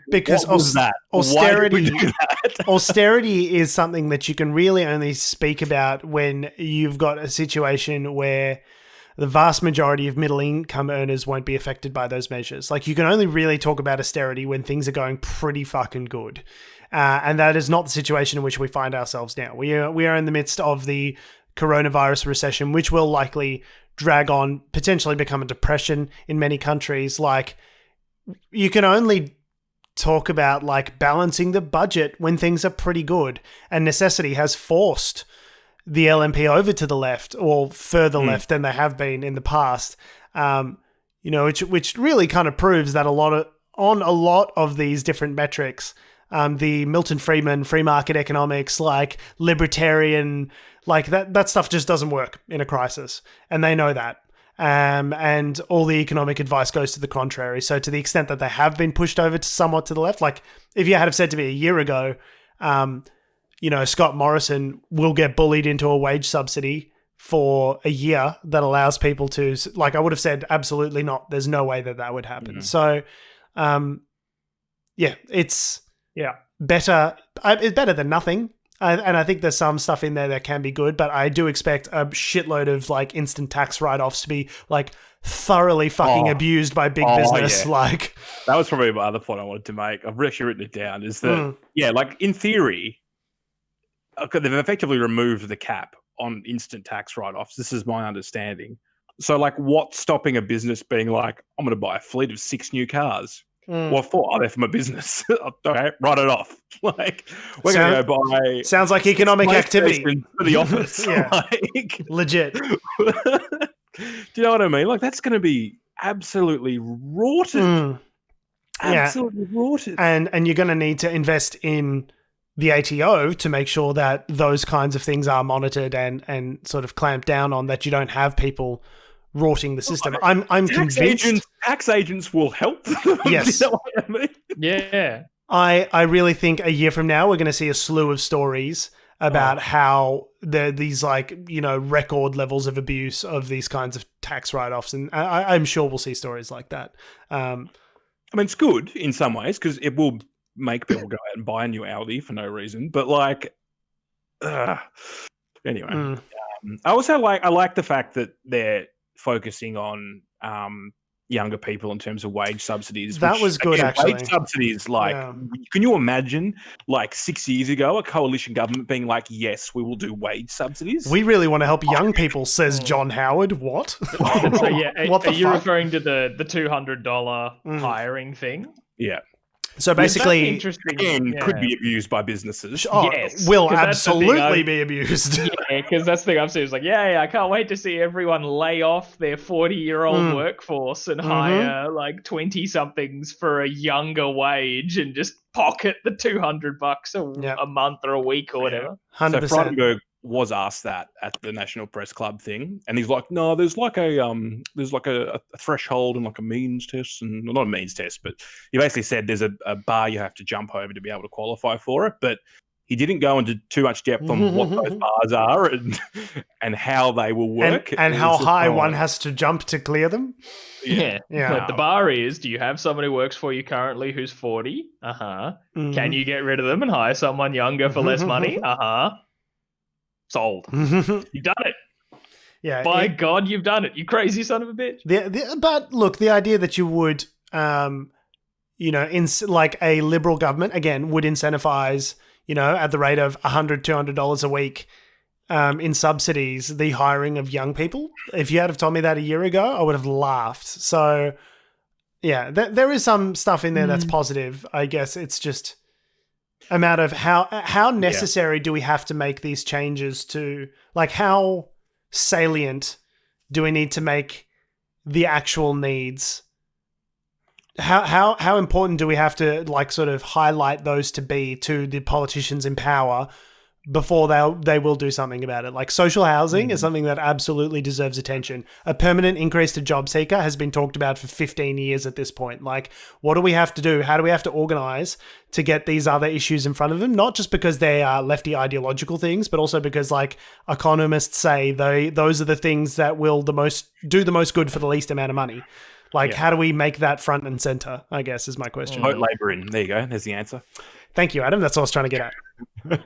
because what was that? Austerity. Why did we do that? Austerity is something that you can really only speak about when you've got a situation where the vast majority of middle income earners won't be affected by those measures. Like, you can only really talk about austerity when things are going pretty fucking good. And that is not the situation in which we find ourselves now. We are in the midst of the coronavirus recession, which will likely drag on, potentially become a depression in many countries. Like, you can only talk about like balancing the budget when things are pretty good, and necessity has forced the LNP over to the left or further left than they have been in the past. You know, which really kind of proves that a lot of these different metrics, the Milton Friedman free market economics, like libertarian, like that stuff just doesn't work in a crisis, and they know that. And all the economic advice goes to the contrary. So to the extent that they have been pushed over to somewhat to the left, like if you had have said to me a year ago, you know, Scott Morrison will get bullied into a wage subsidy for a year that allows people to, like, I would have said absolutely not. There's no way that would happen. So, yeah, it's better. It's better than nothing. And I think there's some stuff in there that can be good, but I do expect a shitload of like instant tax write-offs to be like thoroughly fucking abused by big business. Yeah. Like, that was probably my other point I wanted to make. I've actually written it down. Is that like in theory, they've effectively removed the cap on instant tax write-offs. This is my understanding. So like, what's stopping a business being like, I'm going to buy a fleet of 6 new cars? What for? They're for my business. Okay, write it off. Like, we're going to go buy. Sounds like economic activity for the office. Yeah, like, legit. Do you know what I mean? Like, that's going to be absolutely rorted. Absolutely rorted. And you're going to need to invest in the ATO to make sure that those kinds of things are monitored and sort of clamped down on, that you don't have people rorting the system. I'm convinced tax agents will help. Yes. You know what I mean? Yeah. I really think a year from now we're going to see a slew of stories about how these, like, you know, record levels of abuse of these kinds of tax write-offs, and I'm sure we'll see stories like that. I mean, it's good in some ways because it will make people go out and buy a new Audi for no reason. But like, anyway, I also like the fact that they're focusing on, younger people in terms of wage subsidies. That was good, actually. Wage subsidies, Yeah. can you imagine, 6 years ago, a coalition government being like, yes, we will do wage subsidies? We really want to help young people, says John Howard. What? So yeah, What are the you fuck? referring to the $200 hiring thing? Yeah. So That's basically, interesting. Again, Yeah. could be abused by businesses. Yes, will 'cause that's the thing absolutely be abused. Yeah, because that's the thing I've seen. It's like, I can't wait to see everyone lay off their 40-year-old workforce and hire 20-somethings for a younger wage and just pocket the $200 a month or a week or whatever. 100%. So Frydenberg was asked that at the National Press Club thing, and he's like, "No, there's a threshold and a means test, and not a means test, but he basically said there's a bar you have to jump over to be able to qualify for it." But he didn't go into too much depth on what those bars are and how they will work, and how high one has to jump to clear them. Yeah. Yeah. Like the bar is, do you have someone who works for you currently who's 40? Can you get rid of them and hire someone younger for less money? Sold. You've done it. Yeah. By God, you've done it. You crazy son of a bitch. But look, the idea that you would, like a liberal government, again, would incentivize, at the rate of $100, $200 a week in subsidies, the hiring of young people. If you had have told me that a year ago, I would have laughed. So, yeah, there is some stuff in there that's positive. I guess it's just a matter of how necessary do we have to make these changes to, how salient do we need to make the actual needs? How important do we have to sort of highlight those to be to the politicians in power before they will do something about it? Social housing is something that absolutely deserves attention. A permanent increase to job seeker has been talked about for 15 years at this point. What do we have to do? How do we have to organize to get these other issues in front of them? Not just because they are lefty ideological things, but also because economists say those are the things that will do the most good for the least amount of money. How do we make that front and center, I guess, is my question. Vote Labour in. There you go. There's the answer. Thank you, Adam. That's what I was trying to get at.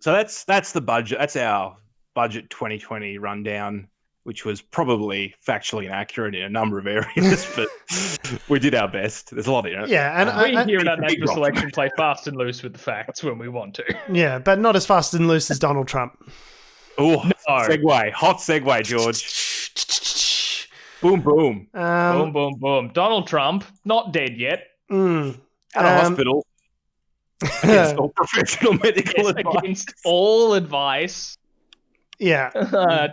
So that's the budget. That's our budget 2020 rundown, which was probably factually inaccurate in a number of areas, but we did our best. There's a lot in it. Yeah, and We here at Unnatural Selection play fast and loose with the facts when we want to. Yeah, but not as fast and loose as Donald Trump. Oh, segue. Hot segue, George. Boom, boom. Boom, boom, boom. Donald Trump, not dead yet. At a hospital. Against all professional medical advice. Against all advice. Yeah.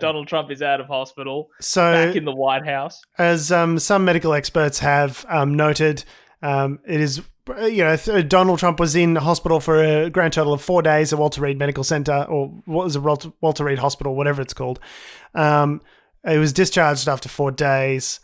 Donald Trump is out of hospital. So, back in the White House. As some medical experts have noted, it is, Donald Trump was in hospital for a grand total of 4 days at Walter Reed Medical Center, or what was it, Walter Reed Hospital, whatever it's called. He was discharged after 4 days,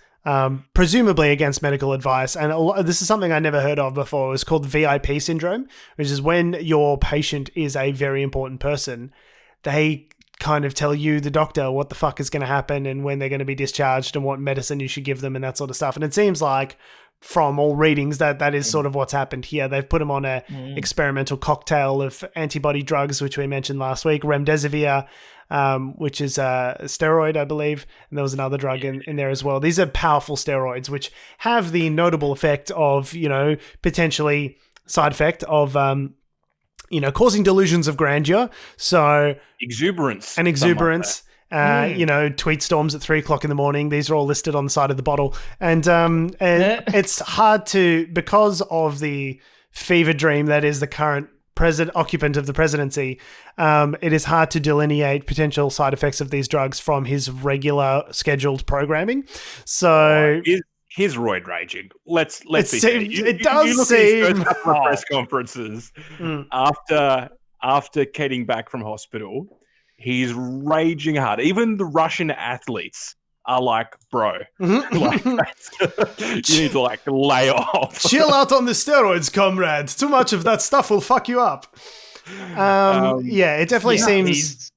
presumably against medical advice. And this is something I never heard of before. It's called VIP syndrome, which is when your patient is a very important person. They kind of tell you, the doctor, what the fuck is going to happen and when they're going to be discharged and what medicine you should give them and that sort of stuff. And it seems like from all readings that is sort of what's happened here. They've put him on a experimental cocktail of antibody drugs, which we mentioned last week, remdesivir, which is a steroid, I believe. And there was another drug in there as well. These are powerful steroids, which have the notable effect of, potentially side effect of, causing delusions of grandeur. So exuberance. Tweet storms at 3:00 in the morning. These are all listed on the side of the bottle. And it's hard to, because of the fever dream that is the current occupant of the presidency, it is hard to delineate potential side effects of these drugs from his regular scheduled programming. So he's roid raging. Let's be it does you look seem at his first couple of press conferences after getting back from hospital. He's raging hard. Even the Russian athletes are like, bro, you need to lay off. Chill out on the steroids, comrade. Too much of that stuff will fuck you up. It definitely seems.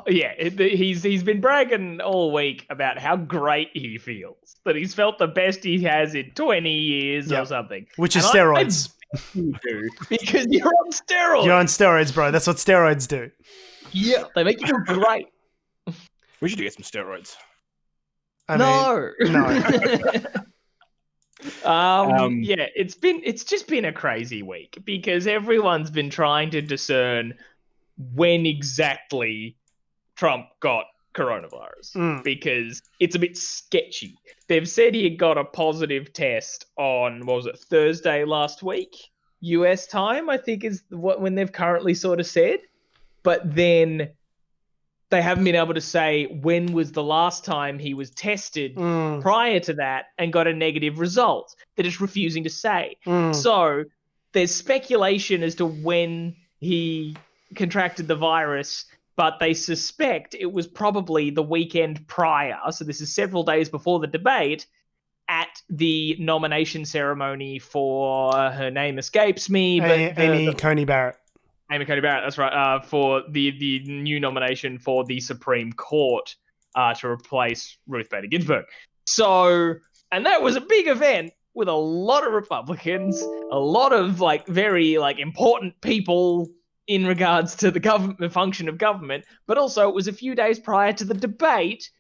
He's been bragging all week about how great he feels. That he's felt the best he has in 20 years or something. Which is steroids. Because you're on steroids. You're on steroids, bro. That's what steroids do. Yeah, they make you feel great. We should get some steroids. No. no. Yeah, it's just been a crazy week because everyone's been trying to discern when exactly Trump got coronavirus because it's a bit sketchy. They've said he got a positive test on, what was it, Thursday last week, US time, I think is when they've currently sort of said. But then they haven't been able to say when was the last time he was tested prior to that and got a negative result. They're just refusing to say. So there's speculation as to when he contracted the virus, but they suspect it was probably the weekend prior. So this is several days before the debate at the nomination ceremony for, her name escapes me, but Amy Coney Barrett. Amy Coney Barrett, that's right, for the new nomination for the Supreme Court to replace Ruth Bader Ginsburg. So, and that was a big event with a lot of Republicans, a lot of very important people in regards to the government function of government, but also it was a few days prior to the debate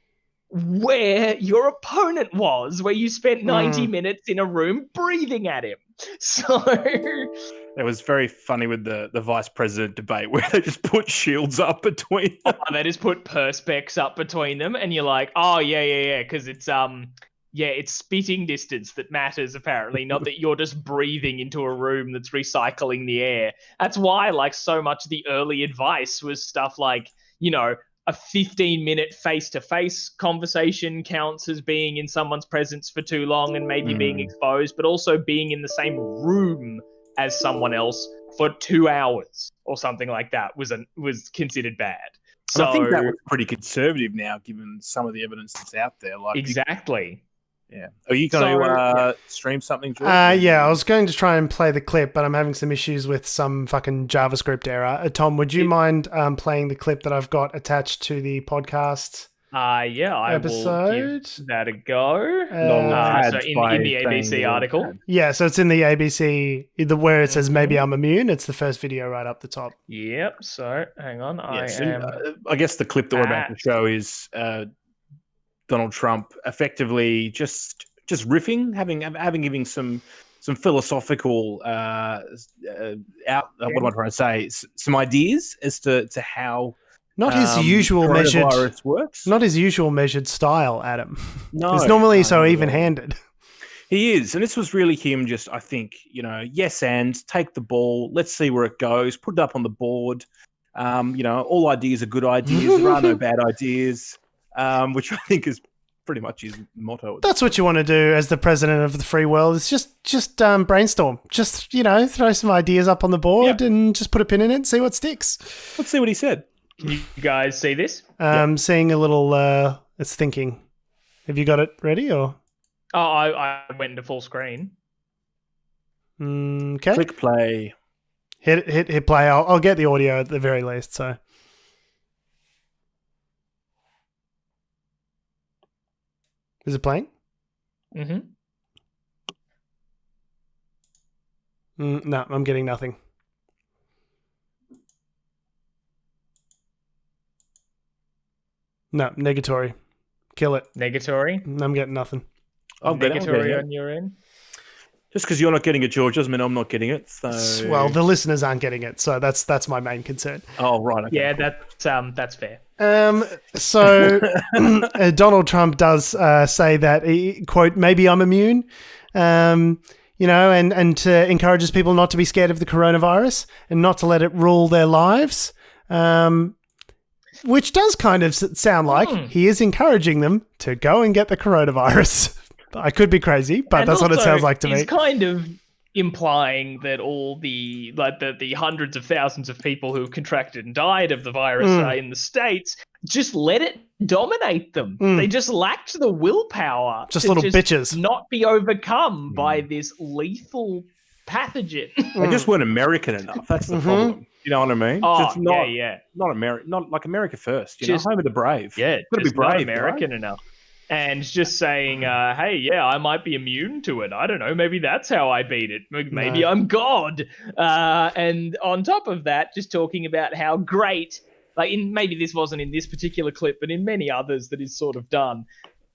where your opponent was, where you spent 90 minutes in a room breathing at him. So it was very funny with the vice president debate where they just put shields up between them. They just put perspex up between them, and you're like, oh yeah, because it's it's spitting distance that matters apparently, not that you're just breathing into a room that's recycling the air. That's why so much of the early advice was stuff like, a 15-minute face-to-face conversation counts as being in someone's presence for too long and maybe being exposed, but also being in the same room as someone else for 2 hours or something like that was considered bad. So I think that was pretty conservative now, given some of the evidence that's out there. Exactly. Yeah. Are you going to stream something, George? Yeah, I was going to try and play the clip, but I'm having some issues with some fucking JavaScript error. Tom, would you mind playing the clip that I've got attached to the podcast? I episode? will give that a go. So in the ABC article. Yeah, so it's in the ABC, where it says maybe I'm immune. It's the first video right up the top. Yep. So hang on, I guess the clip that we're about to show is Donald Trump effectively just riffing, giving some philosophical what am I trying to say? Some ideas as to how not his usual measured works. Not his usual measured style, Adam. No, it's normally so even-handed. He is, and this was really him. Just I think yes, and take the ball. Let's see where it goes. Put it up on the board. All ideas are good ideas. There are no bad ideas. Which I think is pretty much his motto. That's what you want to do as the president of the free world. Is just brainstorm. Just throw some ideas up on the board and just put a pin in it and see what sticks. Let's see what he said. Can you guys see this? Seeing a little. It's thinking. Have you got it ready or? Oh, I went into full screen. Okay. Click play. Hit play. I'll get the audio at the very least. So. Is it playing? Mm-hmm. No, I'm getting nothing. No, negatory. Kill it. Negatory? I'm getting nothing. Negatory on your end? Just because you're not getting it, George, doesn't mean I'm not getting it. So... Well, the listeners aren't getting it, so that's my main concern. Oh, right. Okay, yeah, that's fair. So Donald Trump does say that, quote, maybe I'm immune, and encourages people not to be scared of the coronavirus and not to let it rule their lives, which does kind of sound like he is encouraging them to go and get the coronavirus. I could be crazy, but and that's what it sounds like to me. He's kind of implying that all the hundreds of thousands of people who've contracted and died of the virus in the States, just let it dominate them. They just lacked the willpower just little bitches. Not be overcome by this lethal pathogen. They just weren't American enough. That's the problem. You know what I mean? Oh, just not America, not like America first. Home of the brave. Yeah, got to be brave, not American enough. And just saying, hey, yeah, I might be immune to it. I don't know. Maybe that's how I beat it. Maybe I'm God. And on top of that, just talking about how great, maybe this wasn't in this particular clip, but in many others that is sort of done,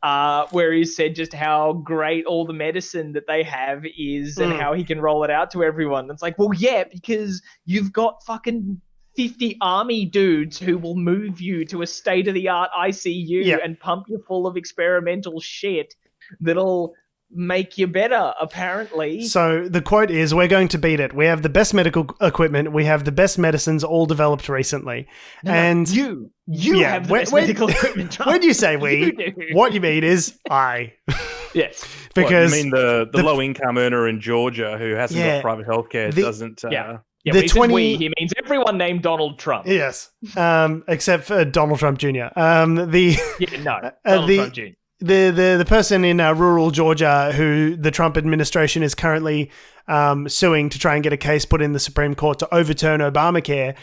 where he said just how great all the medicine that they have is and how he can roll it out to everyone. It's like, well, yeah, because you've got fucking 50 army dudes who will move you to a state-of-the-art ICU and pump you full of experimental shit that'll make you better, apparently. So the quote is, we're going to beat it. We have the best medical equipment. We have the best medicines all developed recently. No, and you have the best medical equipment. When you say we, what you mean is I. Yes. Because you mean the low-income earner in Georgia who hasn't got private healthcare doesn't... Yeah, the 20 he means everyone named Donald Trump. Yes, except for Donald Trump Jr. Donald Trump Jr. The person in rural Georgia who the Trump administration is currently suing to try and get a case put in the Supreme Court to overturn Obamacare,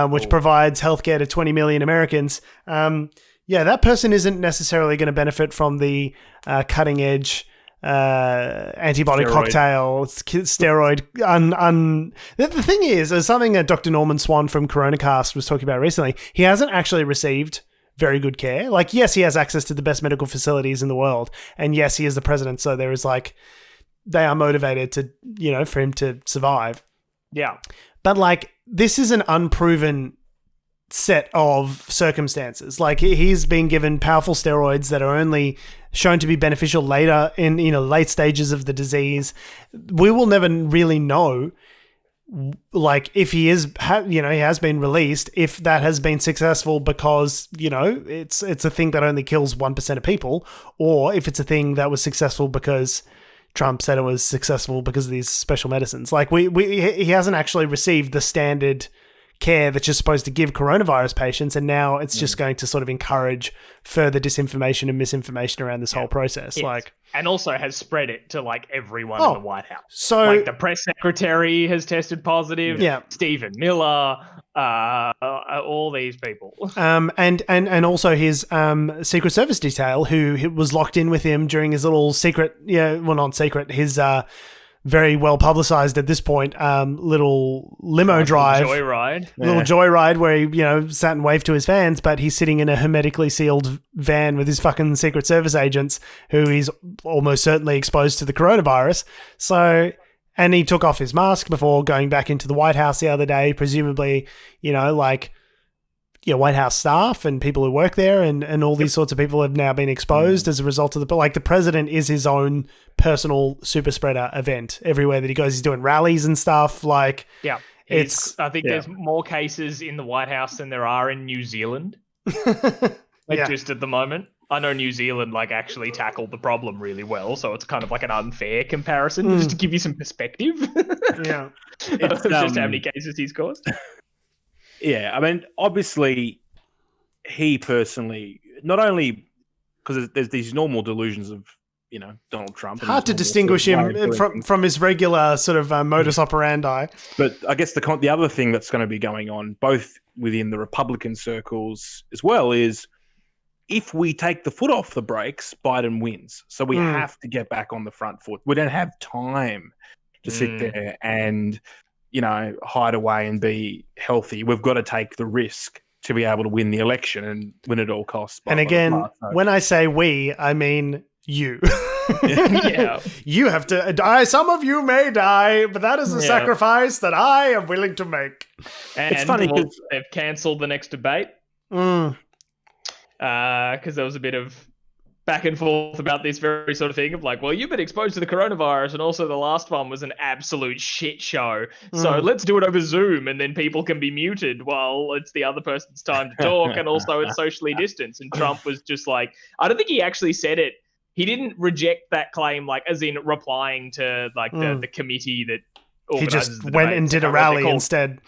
which provides healthcare to 20 million Americans. That person isn't necessarily going to benefit from the cutting edge antibody cocktail, steroid. The thing is, as something that Dr. Norman Swan from CoronaCast was talking about recently, he hasn't actually received very good care. Like, yes, he has access to the best medical facilities in the world, and yes, he is the president, so there is they are motivated to, for him to survive. Yeah. But this is an unproven set of circumstances. He's been given powerful steroids that are only shown to be beneficial later in late stages of the disease. We will never really know if he is he has been released, if that has been successful because it's a thing that only kills 1% of people, or if it's a thing that was successful because Trump said it was successful because of these special medicines. He hasn't actually received the standard care that you're supposed to give coronavirus patients, and now it's just going to sort of encourage further disinformation and misinformation around this whole process. Yes. And also has spread it to everyone in the White House. So the press secretary has tested positive. Yeah. Stephen Miller, all these people. And also his Secret Service detail who was locked in with him during his little secret, not secret, his very well publicized at this point, little limo drive. Little joyride where he, sat and waved to his fans, but he's sitting in a hermetically sealed van with his fucking Secret Service agents who he's almost certainly exposed to the coronavirus. So, and he took off his mask before going back into the White House the other day, presumably, White House staff and people who work there and all these sorts of people have now been exposed as a result of the president is his own personal super spreader event. Everywhere that he goes, he's doing rallies and stuff. I think there's more cases in the White House than there are in New Zealand. Just at the moment. I know New Zealand actually tackled the problem really well, so it's kind of an unfair comparison, just to give you some perspective. Yeah. It's just how many cases he's caused. Yeah, I mean, obviously, he personally, not only because there's these normal delusions of, Donald Trump. Hard to distinguish him from his regular sort of modus operandi. But I guess the other thing that's going to be going on, both within the Republican circles as well, is if we take the foot off the brakes, Biden wins. So we have to get back on the front foot. We don't have time to sit there and hide away and be healthy. We've got to take the risk to be able to win the election and win at all costs. And again, when I say we, I mean you. Yeah. You have to die. Some of you may die, but that is a sacrifice that I am willing to make. And it's funny because they've cancelled the next debate. Because there was a bit of back and forth about this very sort of thing of you've been exposed to the coronavirus, and also the last one was an absolute shit show. So let's do it over Zoom, and then people can be muted while it's the other person's time to talk, and also it's socially distanced. And Trump was just I don't think he actually said it. He didn't reject that claim, as in replying to the committee that organizes he just the went debates. and did a rally instead.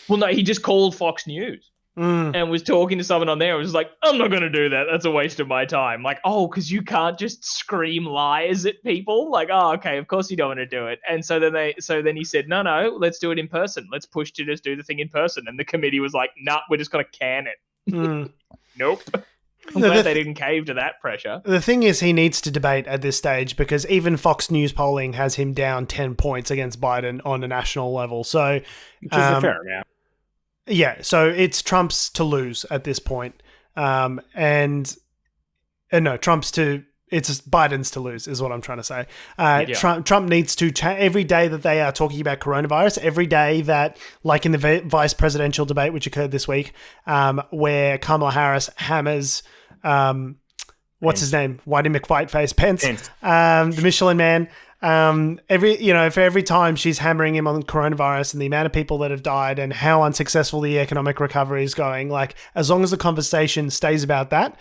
Well, no, he just called Fox News. And was talking to someone on there and was I'm not going to do that. That's a waste of my time. Because you can't just scream lies at people. Okay, of course you don't want to do it. And so then he said, no, let's do it in person. Let's push to just do the thing in person. And the committee was nah, we're just going to can it. Nope. I'm glad they didn't cave to that pressure. The thing is, he needs to debate at this stage because even Fox News polling has him down 10 points against Biden on a national level. So, which is a fair amount. Yeah, so it's Trump's to lose at this point. Trump's to it's Biden's to lose, is what I'm trying to say. Trump needs to every day that they are talking about coronavirus, every day that, like in the vice presidential debate, which occurred this week, where Kamala Harris hammers, what's his name? Whitey McWhiteface Pence. The Michelin Man. For every time she's hammering him on coronavirus and the amount of people that have died and how unsuccessful the economic recovery is going, like, as long as the conversation stays about that,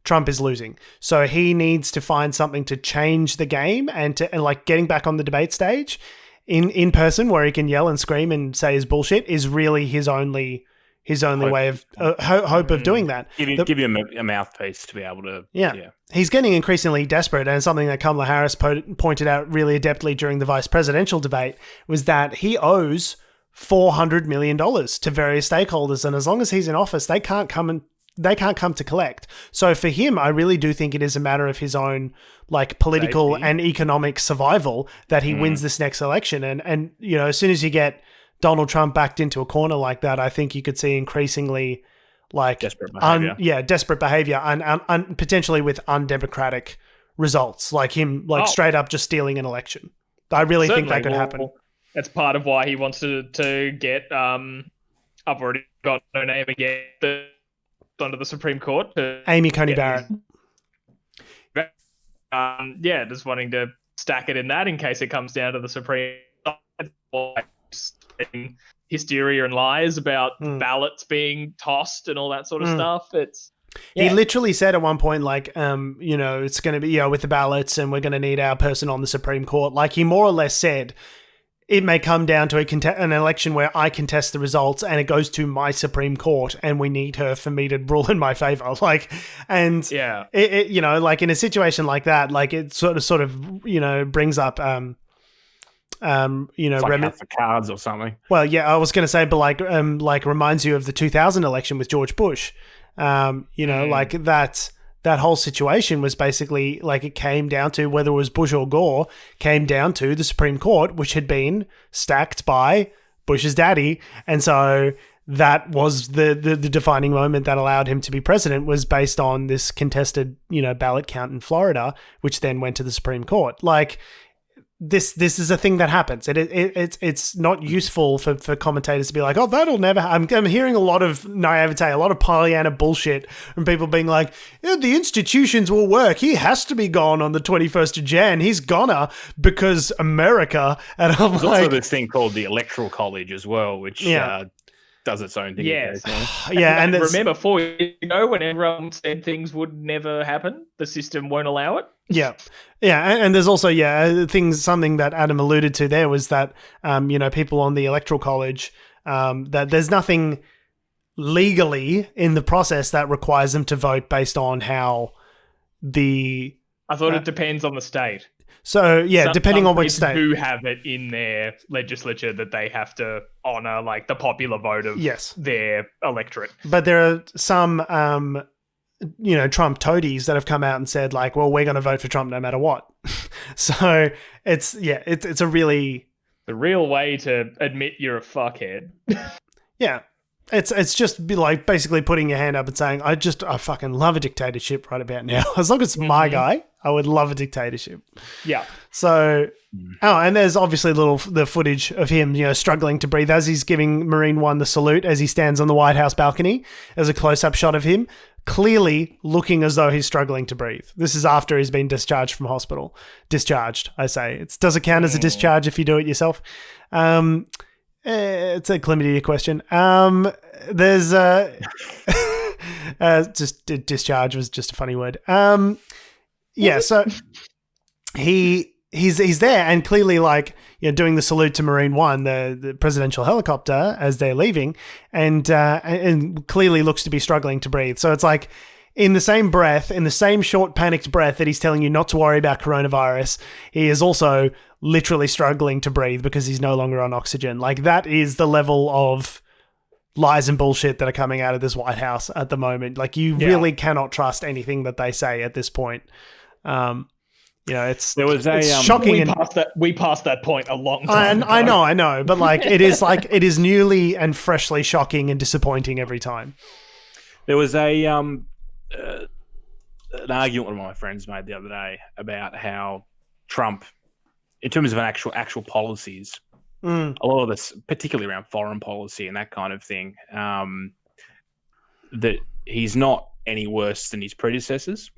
Trump is losing. So he needs to find something to change the game and like getting back on the debate stage in person where he can yell and scream and say his bullshit is really his only way of hope of doing that. Give him a mouthpiece to be able to. Yeah. He's getting increasingly desperate, and something that Kamala Harris pointed out really adeptly during the vice presidential debate was that he owes $400 million to various stakeholders, and as long as he's in office, they can't come to collect. So for him, I really do think it is a matter of his own like political and economic survival that he wins this next election. And as soon as you get Donald Trump backed into a corner like that, I think you could see increasingly like desperate behavior. Desperate behavior and potentially with undemocratic results, like him straight up just stealing an election. I really think that could happen. That's part of why he wants to get I've already got her name again, under the Supreme Court. Amy Coney Barrett. Just wanting to stack it in that in case it comes down to the Supreme Court. Hysteria and lies about ballots being tossed and all that sort of stuff. He literally said at one point, like, it's going to be, with the ballots and we're going to need our person on the Supreme Court. Like, he more or less said, it may come down to an election where I contest the results and it goes to my Supreme Court and we need her for me to rule in my favor. Like, and like in a situation like that, like it sort of brings up, like House of Cards or something. Well, yeah, I was going to say, but like reminds you of the 2000 election with George Bush. Like that whole situation was basically like it came down to whether it was Bush or Gore, came down to the Supreme Court, which had been stacked by Bush's daddy. And so that was the defining moment that allowed him to be president, was based on this contested, ballot count in Florida, which then went to the Supreme Court. Like, this is a thing that happens. It's not useful for commentators to be like, oh, that'll never happen. I'm hearing a lot of naivete, a lot of Pollyanna bullshit from people being like, the institutions will work. He has to be gone on the 21st of Jan. He's gonna because America. And I'm There's like, also this thing called the Electoral College as well, which does its own thing. Yes. And remember 4 years ago when everyone said things would never happen, the system won't allow it. Yeah. And there's also, something that Adam alluded to there was that, people on the Electoral College, that there's nothing legally in the process that requires them to vote based on how I thought it depends on the state. So, depending on which state. Who have it in their legislature that they have to honour, like, the popular vote of their electorate. But there are some, Trump toadies that have come out and said, like, well, we're going to vote for Trump no matter what. So, it's a really... The real way to admit you're a fuckhead. Yeah. It's just be like basically putting your hand up and saying, I fucking love a dictatorship right about now. As long as it's my guy, I would love a dictatorship. Yeah. So, and there's obviously the footage of him, struggling to breathe as he's giving Marine One the salute as he stands on the White House balcony. There's a close-up shot of him clearly looking as though he's struggling to breathe. This is after he's been discharged from hospital. Discharged, I say. Does it count as a discharge if you do it yourself? It's a chlamydia question. There's just discharge was just a funny word. So he's there and clearly like doing the salute to Marine One, the presidential helicopter as they're leaving, and clearly looks to be struggling to breathe. So it's like in the same breath, in the same short panicked breath that he's telling you not to worry about coronavirus, he is also literally struggling to breathe because he's no longer on oxygen. Like that is the level of lies and bullshit that are coming out of this White House at the moment. Like you really cannot trust anything that they say at this point. It's shocking. We passed that point a long time ago. I know, but it is newly and freshly shocking and disappointing every time. There was a an argument one of my friends made the other day about how Trump, in terms of an actual policies, a lot of this, particularly around foreign policy and that kind of thing, that he's not any worse than his predecessors.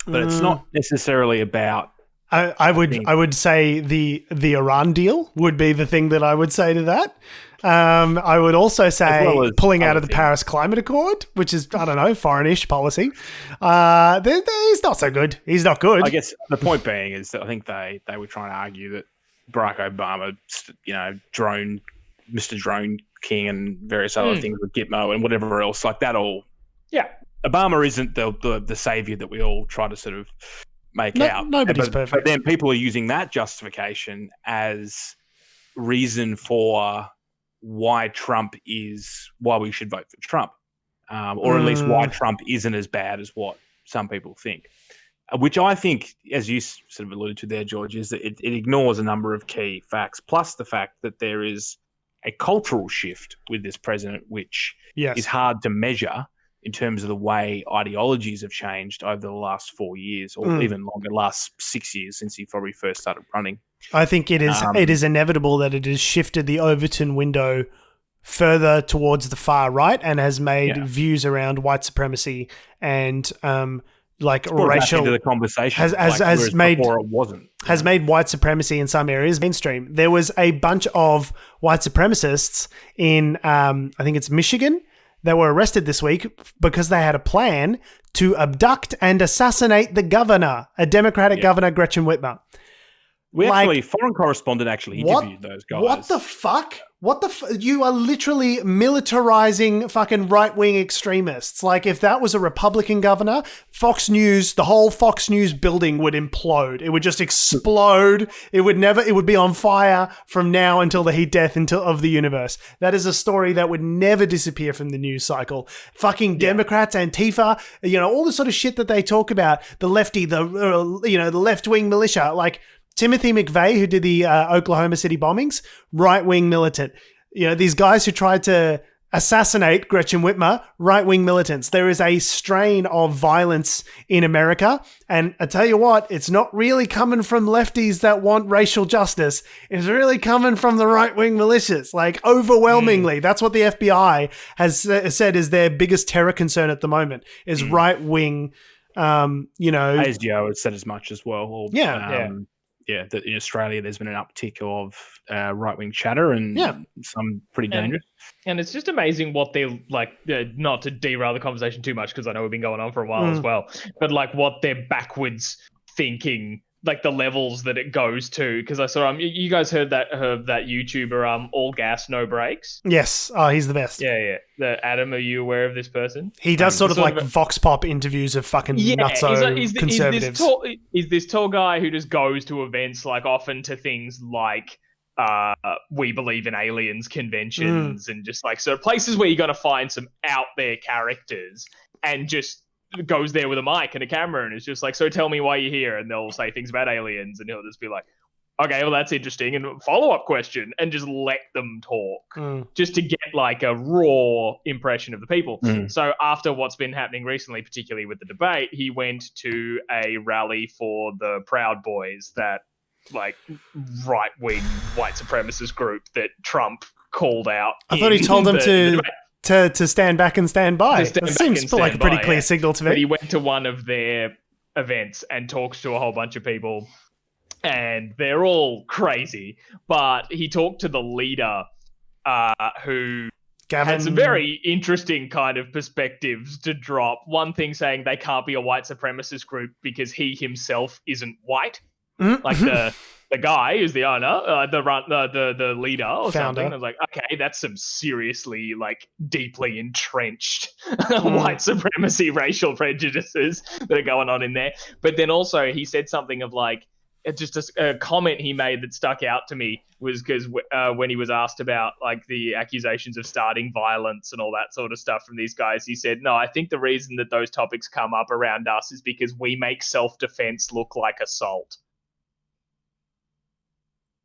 But it's not necessarily about. I would say the Iran deal would be the thing that I would say to that. I would also say pulling out of the Paris Climate Accord, which is, I don't know, foreign-ish policy. He's not so good. He's not good. I guess the point being is that I think they were trying to argue that Barack Obama, Mr. Drone King and various other things with Gitmo and whatever else, like that all. Yeah. Obama isn't the savior that we all try to sort of make out. Nobody's perfect. But then people are using that justification as reason for why we should vote for Trump, or at least why Trump isn't as bad as what some people think. Which I think, as you sort of alluded to there, George, is that it ignores a number of key facts, plus the fact that there is a cultural shift with this president, which is hard to measure in terms of the way ideologies have changed over the last 4 years, or even longer, last 6 years since he probably first started running. I think it is inevitable that it has shifted the Overton window further towards the far right and has made views around white supremacy and racial into the conversation has made before it wasn't. Has made white supremacy in some areas mainstream. There was a bunch of white supremacists in I think it's Michigan that were arrested this week because they had a plan to abduct and assassinate the governor, a Democratic governor, Gretchen Whitmer. Foreign correspondent actually interviewed those guys. What the fuck? You are literally militarizing fucking right-wing extremists. Like, if that was a Republican governor, Fox News, the whole Fox News building would implode. It would just explode. It would be on fire from now until the heat death of the universe. That is a story that would never disappear from the news cycle. Fucking Democrats, Antifa, all the sort of shit that they talk about, the lefty, the left-wing militia, like Timothy McVeigh, who did the Oklahoma City bombings, right-wing militant. These guys who tried to assassinate Gretchen Whitmer, right-wing militants. There is a strain of violence in America. And I tell you what, it's not really coming from lefties that want racial justice. It's really coming from the right-wing militias. Like, overwhelmingly, that's what the FBI has said is their biggest terror concern at the moment, is right-wing, ASGO has said as much as well. That in Australia there's been an uptick of right-wing chatter and some pretty dangerous. And it's just amazing what they're like, not to derail the conversation too much because I know we've been going on for a while as well, but like what they're backwards thinking, like the levels that it goes to. Because I saw, you guys heard that YouTuber, All Gas No Brakes? Yes. Oh, he's the best. Yeah. Adam, are you aware of this person? He does sort of like Vox Pop interviews of fucking nutso conservatives. Is this tall guy who just goes to events, like often to things like We Believe in Aliens conventions and just like sort of places where you're going to find some out there characters, and just goes there with a mic and a camera and is just like, so tell me why you're here, and they'll say things about aliens and he'll just be like, okay, well that's interesting, and follow-up question, and just let them talk just to get like a raw impression of the people. So after what's been happening recently, particularly with the debate, he went to a rally for the Proud Boys, that like right-wing white supremacist group that Trump called out. I thought he told them to stand back and stand by. That seems like a pretty clear signal to me. But he went to one of their events and talks to a whole bunch of people, and they're all crazy. But he talked to the leader, who had some very interesting kind of perspectives to drop. One thing saying they can't be a white supremacist group because he himself isn't white. Like the guy who's the owner, the leader or Founder. something. I was like, okay, that's some seriously like deeply entrenched white supremacy, racial prejudices that are going on in there. But then also he said something of like, just a comment he made that stuck out to me was because when he was asked about like the accusations of starting violence and all that sort of stuff from these guys, he said, no, I think the reason that those topics come up around us is because we make self-defense look like assault.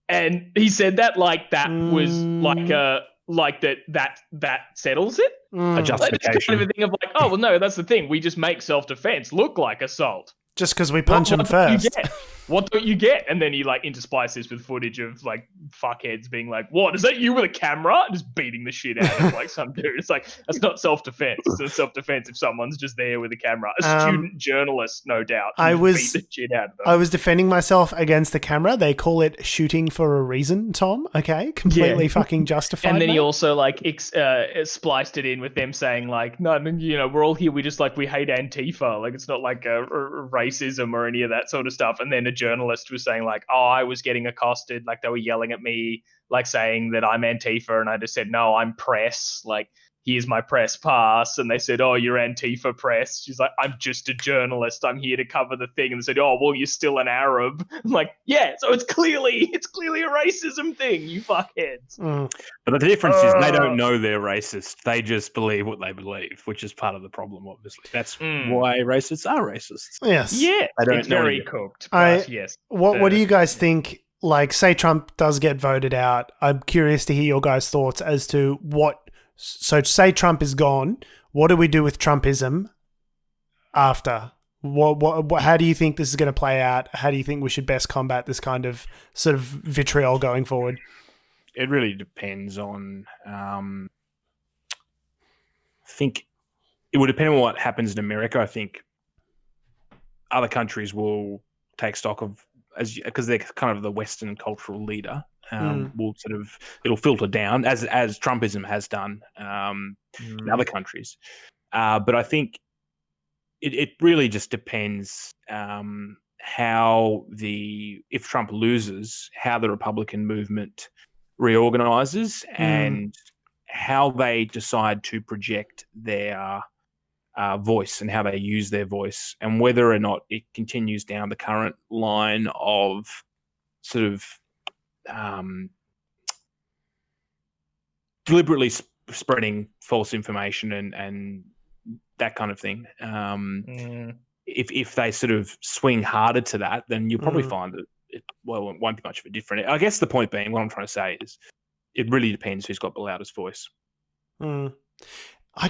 And he said that like that was like like that settles it. A Mm. Like, it's justification. kind of a thing of like, oh well, no, that's the thing. We just make self-defense look like assault. Just because we punch him What first. don't you get? What don't you get? And then he like intersplice this with footage of like fuckheads being like, "What is that? You with a camera?" And just beating the shit out of like some dude. It's like that's not self-defense. It's self-defense if someone's just there with a camera. A student journalist, no doubt. I just was- beat the shit out of them. I was defending myself against the camera. They call it shooting for a reason, Tom. Okay, completely fucking justified. And then he mate. also like spliced it in with them saying like, no, you know, we're all here. We just like we hate Antifa. Like it's not like racism or any of that sort of stuff. And then a journalist was saying like, oh, I was getting accosted. Like they were yelling at me, like saying that I'm Antifa, and I just said no, I'm press. Like here's my press pass. And they said, oh, you're Antifa press. She's like, I'm just a journalist. I'm here to cover the thing. And they said, oh, well, you're still an Arab. I'm like, yeah, so it's clearly a racism thing, you fuckheads. Mm. But the difference is they don't know they're racist. They just believe what they believe, which is part of the problem, obviously. That's why racists are racists. Yes. Yeah, I don't it's know very yet. cooked. I- But yes. What do you guys think? Like, say Trump does get voted out. I'm curious to hear your guys' thoughts as to what. So, say Trump is gone. What do we do with Trumpism after? What? How do you think this is going to play out? How do you think we should best combat this kind of sort of vitriol going forward? It really depends on. I think it would depend on what happens in America. I think other countries will take stock of because they're kind of the Western cultural leader. Will sort of it'll filter down as Trumpism has done in other countries. But I think it really just depends how if Trump loses, how the Republican movement reorganizes and how they decide to project their voice and how they use their voice, and whether or not it continues down the current line of sort of deliberately spreading false information and that kind of thing. If they sort of swing harder to that, then you'll probably find that it won't be much of a different. I guess the point being, what I'm trying to say is, it really depends who's got the loudest voice. I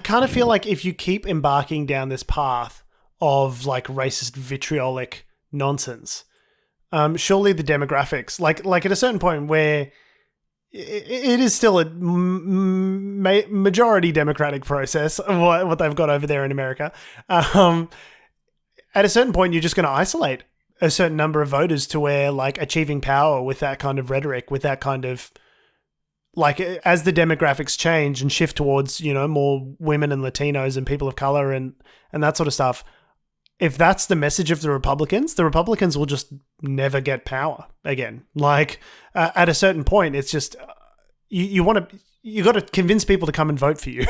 kind of feel like if you keep embarking down this path of like racist vitriolic nonsense, surely the demographics, like at a certain point where it is still a majority democratic process, what they've got over there in America. At a certain point, you're just going to isolate a certain number of voters to where like achieving power with that kind of rhetoric, with that kind of like as the demographics change and shift towards, you know, more women and Latinos and people of color and that sort of stuff. If that's the message of the Republicans will just never get power again. Like at a certain point, it's just you got to convince people to come and vote for you,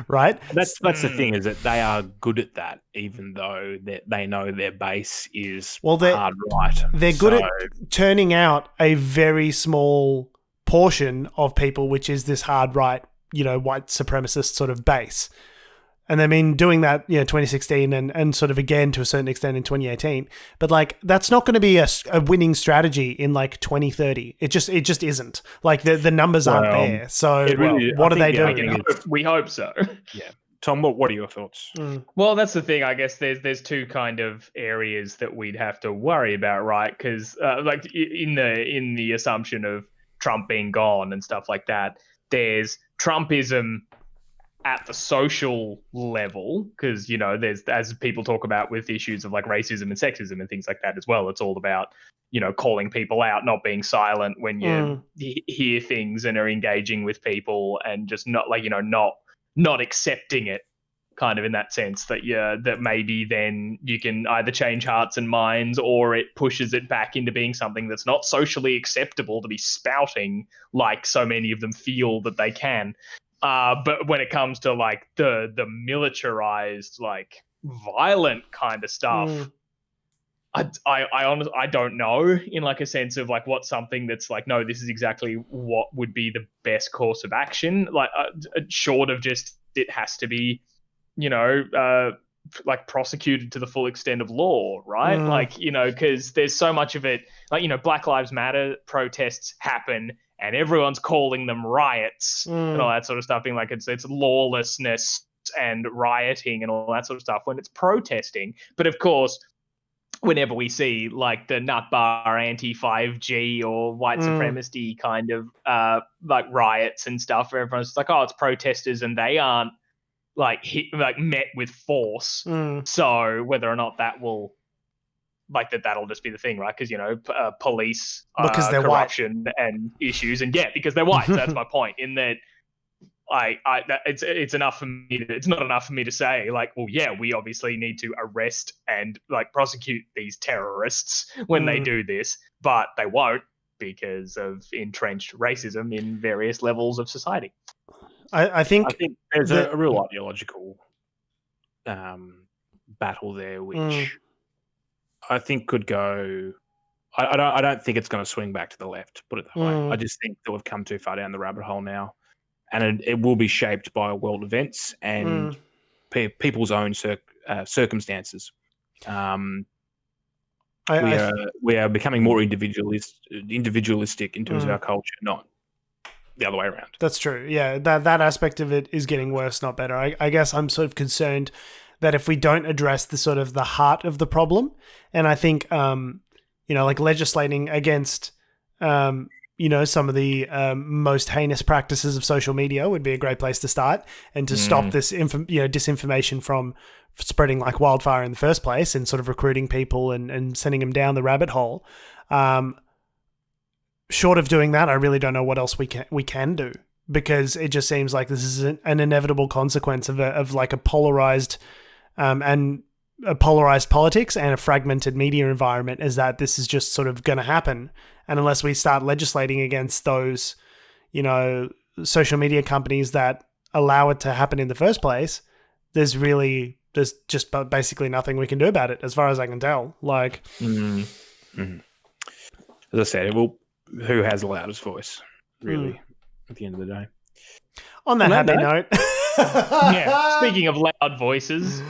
right? That's the thing, is that they are good at that, even though they know their base is hard right. They're good at turning out a very small portion of people, which is this hard right, you know, white supremacist sort of base. And they've been doing that, you know, 2016 and sort of again to a certain extent in 2018. But like, that's not going to be a winning strategy in like 2030. It just isn't. Like the numbers aren't there. So what do they do? We hope so. Yeah. Tom, what are your thoughts? Well, that's the thing. I guess there's two kind of areas that we'd have to worry about, right? Because like in the assumption of Trump being gone and stuff like that, there's Trumpism at the social level, because, you know, there's, as people talk about with issues of like racism and sexism and things like that as well, it's all about, you know, calling people out, not being silent when you hear things and are engaging with people, and just not like, you know, not accepting it, kind of in that sense that that maybe then you can either change hearts and minds, or it pushes it back into being something that's not socially acceptable to be spouting like so many of them feel that they can. But when it comes to like the militarized, like violent kind of stuff, I honestly, I don't know, in like a sense of like what's something that's like, no, this is exactly what would be the best course of action. Like short of just, it has to be, you know, like prosecuted to the full extent of law, right? Like, you know, because there's so much of it, like, you know, Black Lives Matter protests happen, and everyone's calling them riots and all that sort of stuff, being like it's lawlessness and rioting and all that sort of stuff when it's protesting. But of course, whenever we see like the nut bar anti-5G or white supremacy kind of like riots and stuff, everyone's just like, oh, it's protesters and they aren't like met with force. So whether or not that will that'll just be the thing, right? Because police because they're corruption white. And issues, and because they're white. So that's my point. In that, it's enough for me. It's not enough for me to say like, well, yeah, we obviously need to arrest and like prosecute these terrorists when they do this, but they won't because of entrenched racism in various levels of society. I think there's a real ideological battle there, which I think could go. I don't think it's going to swing back to the left. Put it that way. I just think that we've come too far down the rabbit hole now, and it will be shaped by world events and people's own circumstances. We are becoming more individualistic in terms of our culture, not the other way around. That's true. Yeah, that aspect of it is getting worse, not better. I guess I'm sort of concerned that if we don't address the sort of the heart of the problem, and I think, like legislating against, some of the most heinous practices of social media would be a great place to start, and to stop this, disinformation from spreading like wildfire in the first place, and sort of recruiting people and sending them down the rabbit hole. Short of doing that, I really don't know what else we can do, because it just seems like this is an inevitable consequence of a polarized politics and a fragmented media environment, is that this is just sort of going to happen. And unless we start legislating against those, social media companies that allow it to happen in the first place, there's just basically nothing we can do about it, as far as I can tell. Like, as I said, who has the loudest voice, really, at the end of the day. On that happy note. Yeah. Speaking of loud voices.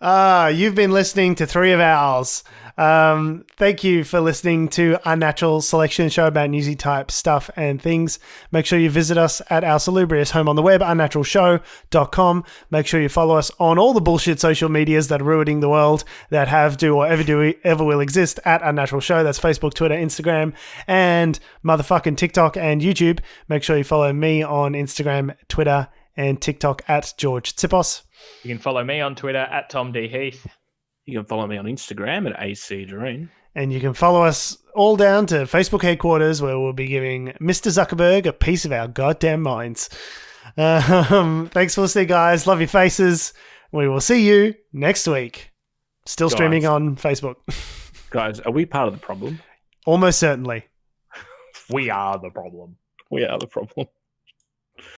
You've been listening to 3 of ours. Thank you for listening to Unnatural Selection, show about newsy type stuff and things. Make sure you visit us at our salubrious home on the web, unnaturalshow.com. Make sure you follow us on all the bullshit social medias that are ruining the world, that have, do, or ever will exist, at Unnatural Show. That's Facebook, Twitter, Instagram, and motherfucking TikTok and YouTube. Make sure you follow me on Instagram, Twitter, and TikTok at George Tsipos. You can follow me on Twitter at Tom D. Heath. You can follow me on Instagram at AC Doreen. And you can follow us all down to Facebook headquarters, where we'll be giving Mr. Zuckerberg a piece of our goddamn minds. Thanks for listening, guys. Love your faces. We will see you next week. Still streaming on Facebook. Guys, are we part of the problem? Almost certainly. We are the problem. We are the problem.